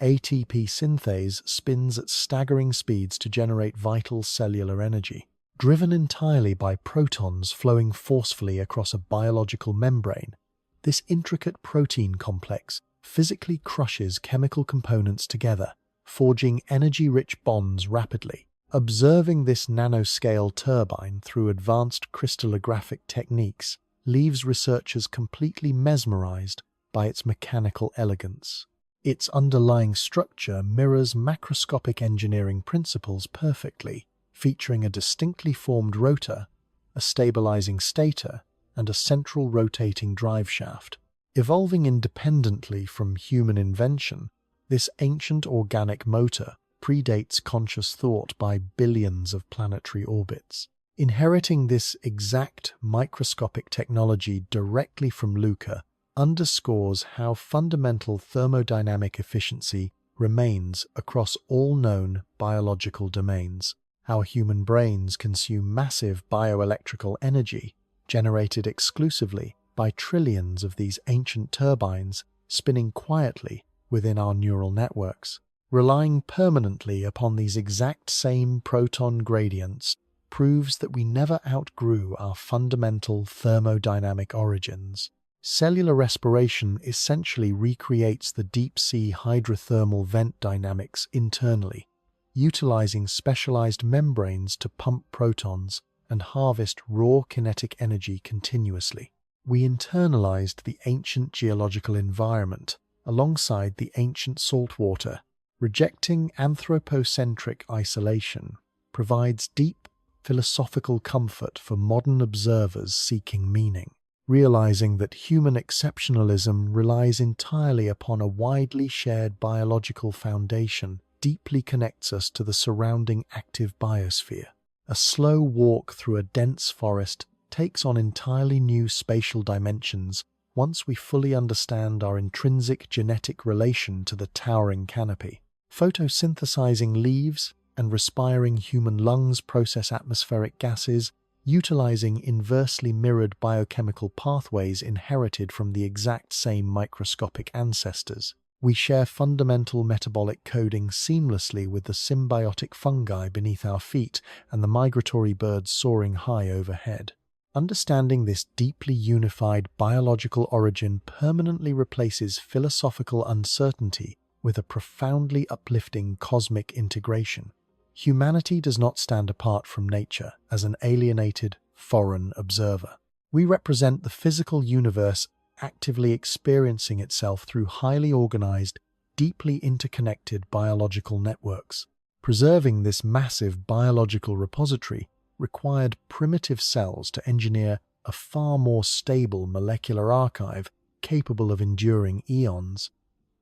ATP synthase spins at staggering speeds to generate vital cellular energy. Driven entirely by protons flowing forcefully across a biological membrane, this intricate protein complex physically crushes chemical components together, forging energy-rich bonds rapidly. Observing this nanoscale turbine through advanced crystallographic techniques leaves researchers completely mesmerized by its mechanical elegance. Its underlying structure mirrors macroscopic engineering principles perfectly, featuring a distinctly formed rotor, a stabilizing stator, and a central rotating drive shaft. Evolving independently from human invention, this ancient organic motor predates conscious thought by billions of planetary orbits. Inheriting this exact microscopic technology directly from Luca underscores how fundamental thermodynamic efficiency remains across all known biological domains. Our human brains consume massive bioelectrical energy generated exclusively by trillions of these ancient turbines spinning quietly within our neural networks. Relying permanently upon these exact same proton gradients proves that we never outgrew our fundamental thermodynamic origins. Cellular respiration essentially recreates the deep-sea hydrothermal vent dynamics internally, utilizing specialized membranes to pump protons and harvest raw kinetic energy continuously. We internalized the ancient geological environment alongside the ancient saltwater. Rejecting anthropocentric isolation provides deep philosophical comfort for modern observers seeking meaning. Realizing that human exceptionalism relies entirely upon a widely shared biological foundation deeply connects us to the surrounding active biosphere. A slow walk through a dense forest takes on entirely new spatial dimensions once we fully understand our intrinsic genetic relation to the towering canopy. Photosynthesizing leaves and respiring human lungs process atmospheric gases, utilizing inversely mirrored biochemical pathways inherited from the exact same microscopic ancestors. We share fundamental metabolic coding seamlessly with the symbiotic fungi beneath our feet and the migratory birds soaring high overhead. Understanding this deeply unified biological origin permanently replaces philosophical uncertainty with a profoundly uplifting cosmic integration. Humanity does not stand apart from nature as an alienated, foreign observer. We represent the physical universe actively experiencing itself through highly organized, deeply interconnected biological networks. Preserving this massive biological repository required primitive cells to engineer a far more stable molecular archive capable of enduring eons.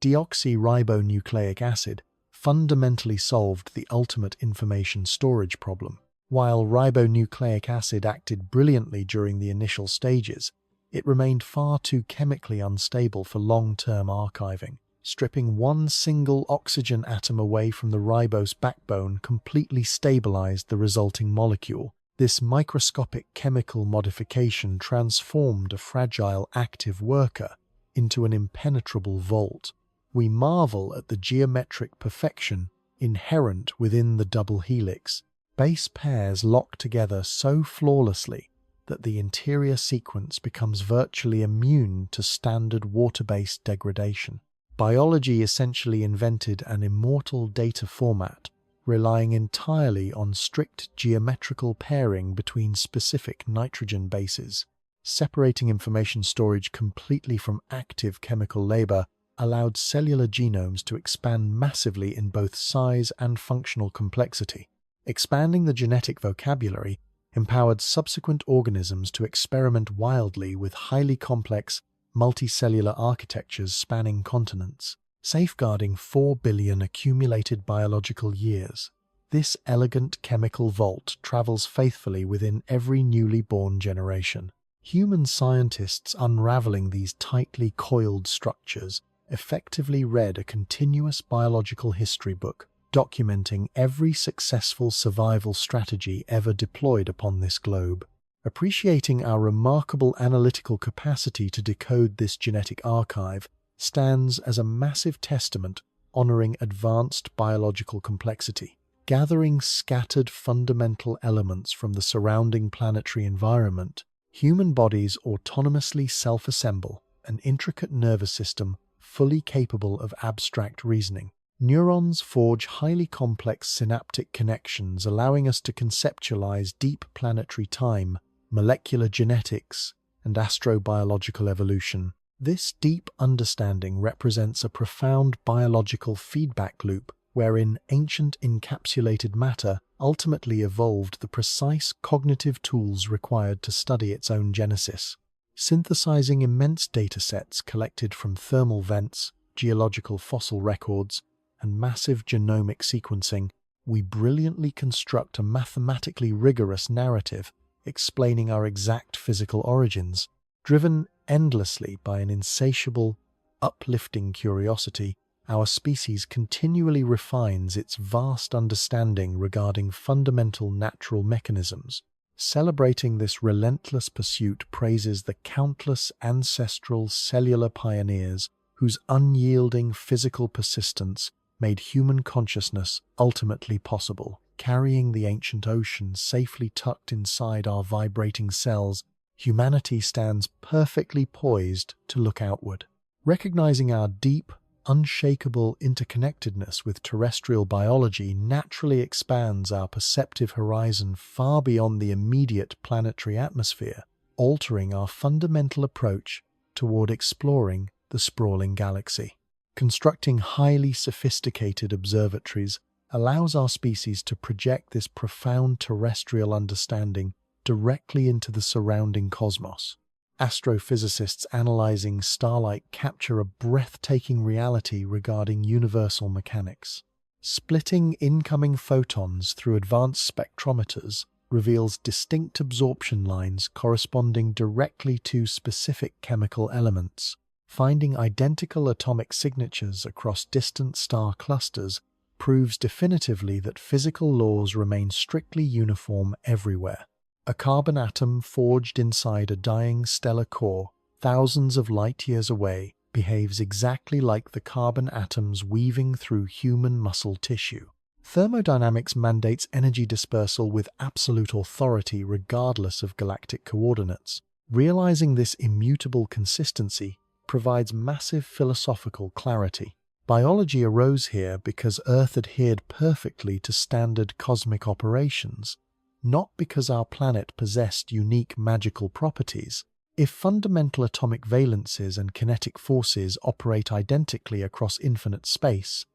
Deoxyribonucleic acid fundamentally solved the ultimate information storage problem. While ribonucleic acid acted brilliantly during the initial stages, it remained far too chemically unstable for long-term archiving. Stripping one single oxygen atom away from the ribose backbone completely stabilized the resulting molecule. This microscopic chemical modification transformed a fragile active worker into an impenetrable vault. We marvel at the geometric perfection inherent within the double helix. Base pairs lock together so flawlessly that the interior sequence becomes virtually immune to standard water-based degradation. Biology essentially invented an immortal data format, relying entirely on strict geometrical pairing between specific nitrogen bases. Separating information storage completely from active chemical labor allowed cellular genomes to expand massively in both size and functional complexity. Expanding the genetic vocabulary empowered subsequent organisms to experiment wildly with highly complex, multicellular architectures spanning continents, safeguarding 4 billion accumulated biological years. This elegant chemical vault travels faithfully within every newly born generation. Human scientists unraveling these tightly coiled structures effectively read a continuous biological history book, documenting every successful survival strategy ever deployed upon this globe. Appreciating our remarkable analytical capacity to decode this genetic archive stands as a massive testament honoring advanced biological complexity. Gathering scattered fundamental elements from the surrounding planetary environment, human bodies autonomously self-assemble an intricate nervous system fully capable of abstract reasoning. Neurons forge highly complex synaptic connections, allowing us to conceptualize deep planetary time, molecular genetics, and astrobiological evolution. This deep understanding represents a profound biological feedback loop wherein ancient encapsulated matter ultimately evolved the precise cognitive tools required to study its own genesis. Synthesizing immense datasets collected from thermal vents, geological fossil records, and massive genomic sequencing, we brilliantly construct a mathematically rigorous narrative explaining our exact physical origins. Driven endlessly by an insatiable, uplifting curiosity, our species continually refines its vast understanding regarding fundamental natural mechanisms. Celebrating this relentless pursuit praises the countless ancestral cellular pioneers whose unyielding physical persistence made human consciousness ultimately possible. Carrying the ancient ocean safely tucked inside our vibrating cells, humanity stands perfectly poised to look outward. Recognizing our deep, unshakable interconnectedness with terrestrial biology naturally expands our perceptive horizon far beyond the immediate planetary atmosphere, altering our fundamental approach toward exploring the sprawling galaxy. Constructing highly sophisticated observatories allows our species to project this profound terrestrial understanding directly into the surrounding cosmos. Astrophysicists analyzing starlight capture a breathtaking reality regarding universal mechanics. Splitting incoming photons through advanced spectrometers reveals distinct absorption lines corresponding directly to specific chemical elements. Finding identical atomic signatures across distant star clusters proves definitively that physical laws remain strictly uniform everywhere. A carbon atom forged inside a dying stellar core, thousands of light years away, behaves exactly like the carbon atoms weaving through human muscle tissue. Thermodynamics mandates energy dispersal with absolute authority regardless of galactic coordinates. Realizing this immutable consistency provides massive philosophical clarity. Biology arose here because Earth adhered perfectly to standard cosmic operations, not because our planet possessed unique magical properties. If fundamental atomic valences and kinetic forces operate identically across infinite space,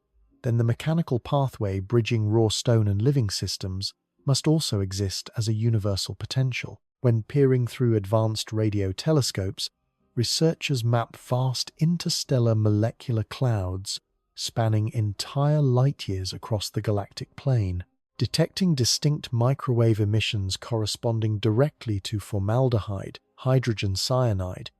then the mechanical pathway bridging raw stone and living systems must also exist as a universal potential. When peering through advanced radio telescopes, researchers map vast interstellar molecular clouds spanning entire light years across the galactic plane. Detecting distinct microwave emissions corresponding directly to formaldehyde, hydrogen cyanide,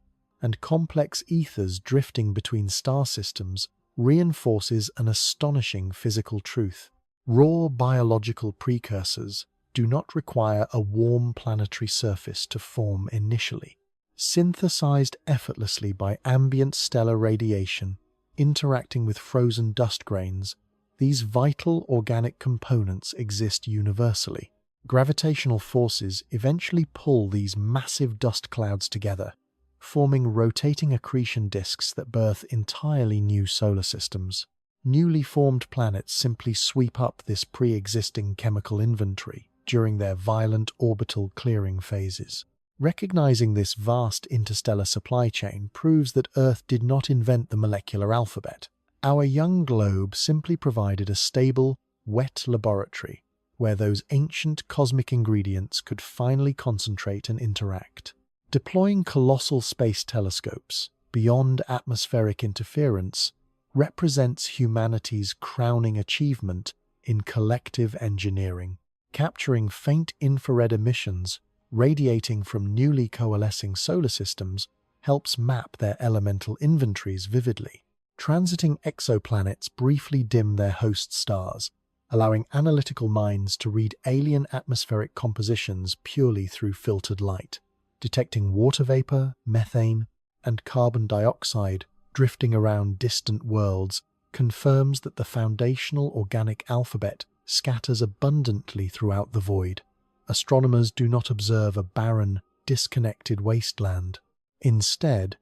and complex ethers drifting between star systems reinforces an astonishing physical truth. Raw biological precursors do not require a warm planetary surface to form initially. Synthesized effortlessly by ambient stellar radiation, interacting with frozen dust grains, these vital organic components exist universally. Gravitational forces eventually pull these massive dust clouds together, forming rotating accretion disks that birth entirely new solar systems. Newly formed planets simply sweep up this pre-existing chemical inventory during their violent orbital clearing phases. Recognizing this vast interstellar supply chain proves that Earth did not invent the molecular alphabet. Our young globe simply provided a stable, wet laboratory where those ancient cosmic ingredients could finally concentrate and interact. Deploying colossal space telescopes beyond atmospheric interference represents humanity's crowning achievement in collective engineering. Capturing faint infrared emissions radiating from newly coalescing solar systems helps map their elemental inventories vividly. Transiting exoplanets briefly dim their host stars, allowing analytical minds to read alien atmospheric compositions purely through filtered light. Detecting water vapor, methane, and carbon dioxide drifting around distant worlds confirms that the foundational organic alphabet scatters abundantly throughout the void. Astronomers do not observe a barren, disconnected wasteland. Instead,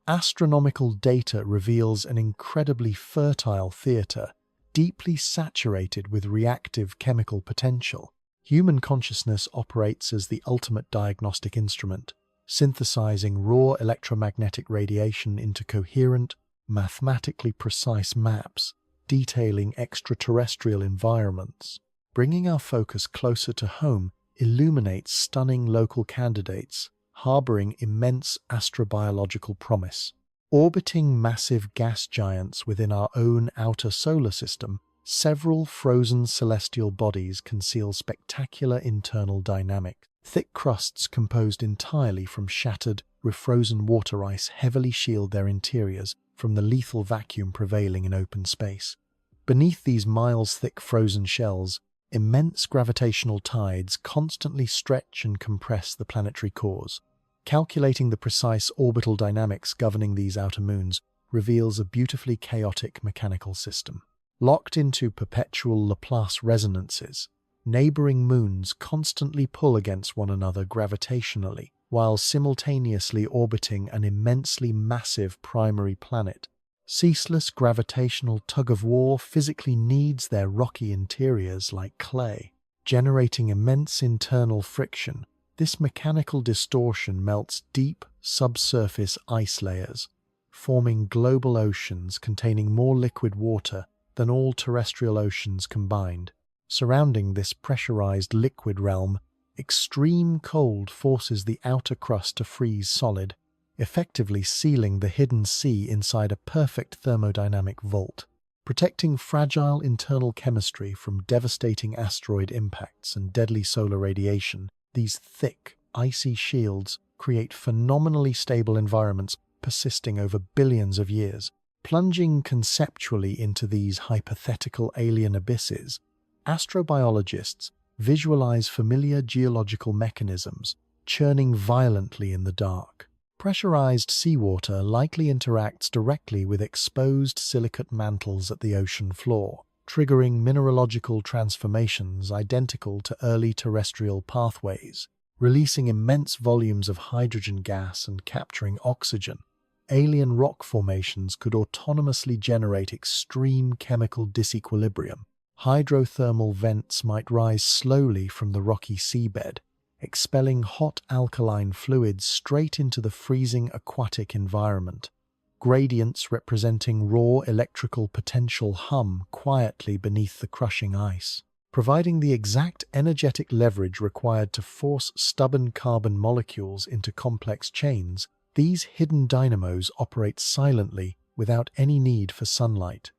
astronomical data reveals an incredibly fertile theater, deeply saturated with reactive chemical potential. Human consciousness operates as the ultimate diagnostic instrument, synthesizing raw electromagnetic radiation into coherent, mathematically precise maps detailing extraterrestrial environments. Bringing our focus closer to home illuminates stunning local candidates harboring immense astrobiological promise. Orbiting massive gas giants within our own outer solar system, several frozen celestial bodies conceal spectacular internal dynamics. Thick crusts composed entirely from shattered, refrozen water ice heavily shield their interiors from the lethal vacuum prevailing in open space. Beneath these miles-thick frozen shells, immense gravitational tides constantly stretch and compress the planetary cores. Calculating the precise orbital dynamics governing these outer moons reveals a beautifully chaotic mechanical system. Locked into perpetual Laplace resonances, neighboring moons constantly pull against one another gravitationally, while simultaneously orbiting an immensely massive primary planet. Ceaseless gravitational tug-of-war physically kneads their rocky interiors like clay, generating immense internal friction. This mechanical distortion melts deep subsurface ice layers, forming global oceans containing more liquid water than all terrestrial oceans combined. Surrounding this pressurized liquid realm, extreme cold forces the outer crust to freeze solid, effectively sealing the hidden sea inside a perfect thermodynamic vault. Protecting fragile internal chemistry from devastating asteroid impacts and deadly solar radiation, these thick, icy shields create phenomenally stable environments persisting over billions of years. Plunging conceptually into these hypothetical alien abysses, astrobiologists visualize familiar geological mechanisms churning violently in the dark. Pressurized seawater likely interacts directly with exposed silicate mantles at the ocean floor, triggering mineralogical transformations identical to early terrestrial pathways. Releasing immense volumes of hydrogen gas and capturing oxygen, alien rock formations could autonomously generate extreme chemical disequilibrium. Hydrothermal vents might rise slowly from the rocky seabed, expelling hot alkaline fluids straight into the freezing aquatic environment. Gradients representing raw electrical potential hum quietly beneath the crushing ice, providing the exact energetic leverage required to force stubborn carbon molecules into complex chains. These hidden dynamos operate silently without any need for sunlight.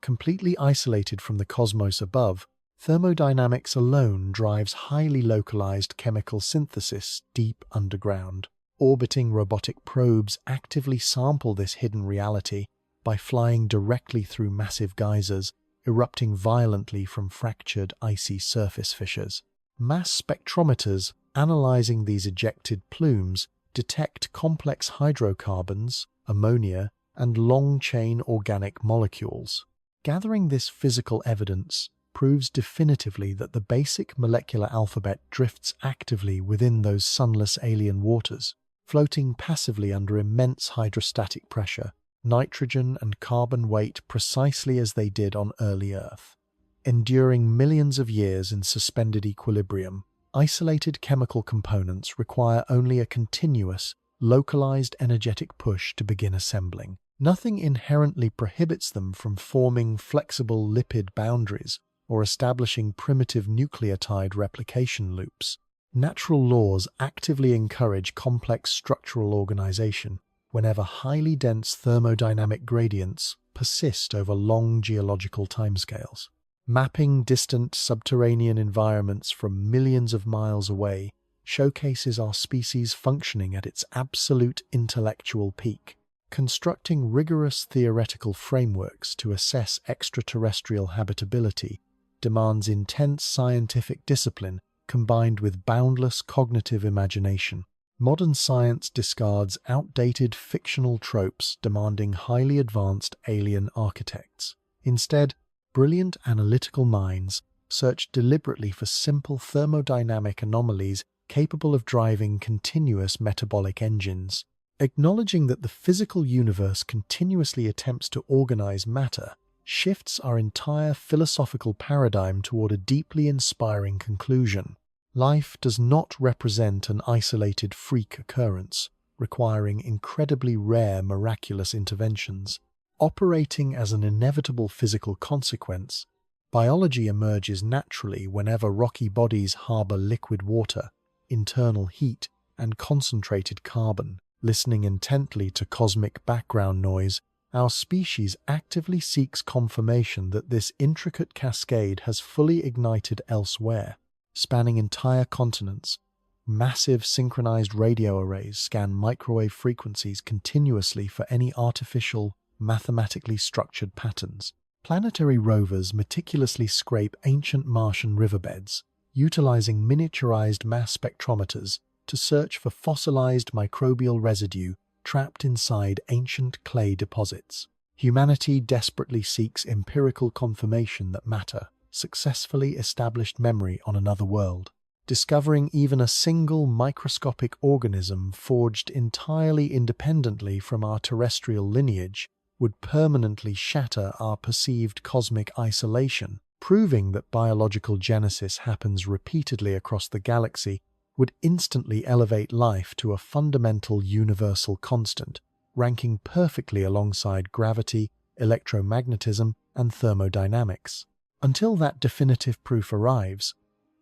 Completely isolated from the cosmos above, thermodynamics alone drives highly localized chemical synthesis deep underground. Orbiting robotic probes actively sample this hidden reality by flying directly through massive geysers, erupting violently from fractured icy surface fissures. Mass spectrometers analyzing these ejected plumes detect complex hydrocarbons, ammonia, and long-chain organic molecules. Gathering this physical evidence proves definitively that the basic molecular alphabet drifts actively within those sunless alien waters, floating passively under immense hydrostatic pressure, nitrogen and carbon weight precisely as they did on early Earth. Enduring millions of years in suspended equilibrium, isolated chemical components require only a continuous, localized energetic push to begin assembling. Nothing inherently prohibits them from forming flexible lipid boundaries or establishing primitive nucleotide replication loops. Natural laws actively encourage complex structural organization whenever highly dense thermodynamic gradients persist over long geological timescales. Mapping distant subterranean environments from millions of miles away showcases our species functioning at its absolute intellectual peak. Constructing rigorous theoretical frameworks to assess extraterrestrial habitability demands intense scientific discipline combined with boundless cognitive imagination. Modern science discards outdated fictional tropes demanding highly advanced alien architects. Instead, brilliant analytical minds search deliberately for simple thermodynamic anomalies capable of driving continuous metabolic engines. Acknowledging that the physical universe continuously attempts to organize matter shifts our entire philosophical paradigm toward a deeply inspiring conclusion. Life does not represent an isolated freak occurrence, requiring incredibly rare miraculous interventions. Operating as an inevitable physical consequence, biology emerges naturally whenever rocky bodies harbor liquid water, internal heat, and concentrated carbon. Listening intently to cosmic background noise, our species actively seeks confirmation that this intricate cascade has fully ignited elsewhere. Spanning entire continents, massive synchronized radio arrays scan microwave frequencies continuously for any artificial, mathematically structured patterns. Planetary rovers meticulously scrape ancient Martian riverbeds, utilizing miniaturized mass spectrometers to search for fossilized microbial residue trapped inside ancient clay deposits. Humanity desperately seeks empirical confirmation that matter successfully established memory on another world. Discovering even a single microscopic organism forged entirely independently from our terrestrial lineage would permanently shatter our perceived cosmic isolation. Proving that biological genesis happens repeatedly across the galaxy would instantly elevate life to a fundamental universal constant, ranking perfectly alongside gravity, electromagnetism, and thermodynamics. Until that definitive proof arrives,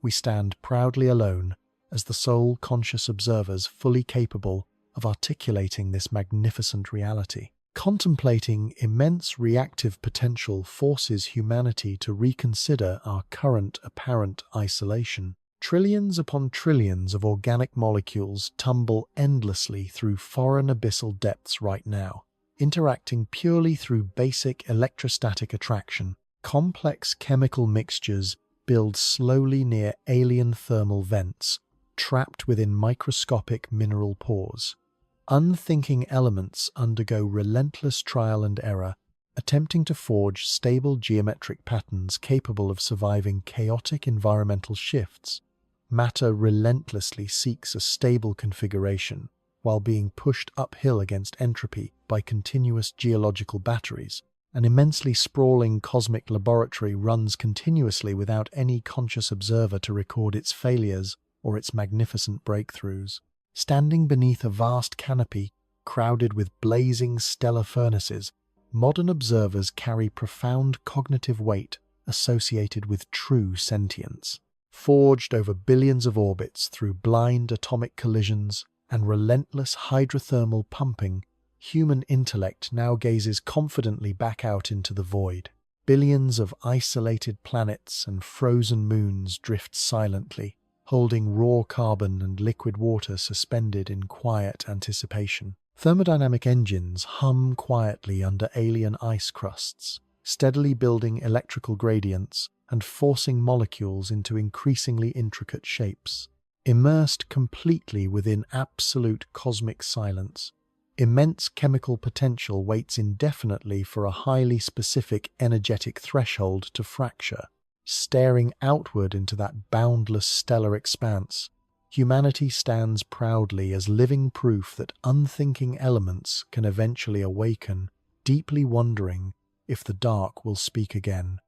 we stand proudly alone as the sole conscious observers fully capable of articulating this magnificent reality. Contemplating immense reactive potential forces humanity to reconsider our current apparent isolation. Trillions upon trillions of organic molecules tumble endlessly through foreign abyssal depths right now, interacting purely through basic electrostatic attraction. Complex chemical mixtures build slowly near alien thermal vents, trapped within microscopic mineral pores. Unthinking elements undergo relentless trial and error, attempting to forge stable geometric patterns capable of surviving chaotic environmental shifts. Matter relentlessly seeks a stable configuration, while being pushed uphill against entropy by continuous geological batteries. An immensely sprawling cosmic laboratory runs continuously without any conscious observer to record its failures or its magnificent breakthroughs. Standing beneath a vast canopy crowded with blazing stellar furnaces, modern observers carry profound cognitive weight associated with true sentience. Forged over billions of orbits through blind atomic collisions and relentless hydrothermal pumping, human intellect now gazes confidently back out into the void. Billions of isolated planets and frozen moons drift silently, holding raw carbon and liquid water suspended in quiet anticipation. Thermodynamic engines hum quietly under alien ice crusts, steadily building electrical gradients and forcing molecules into increasingly intricate shapes. Immersed completely within absolute cosmic silence, immense chemical potential waits indefinitely for a highly specific energetic threshold to fracture. Staring outward into that boundless stellar expanse, humanity stands proudly as living proof that unthinking elements can eventually awaken, deeply wondering if the dark will speak again.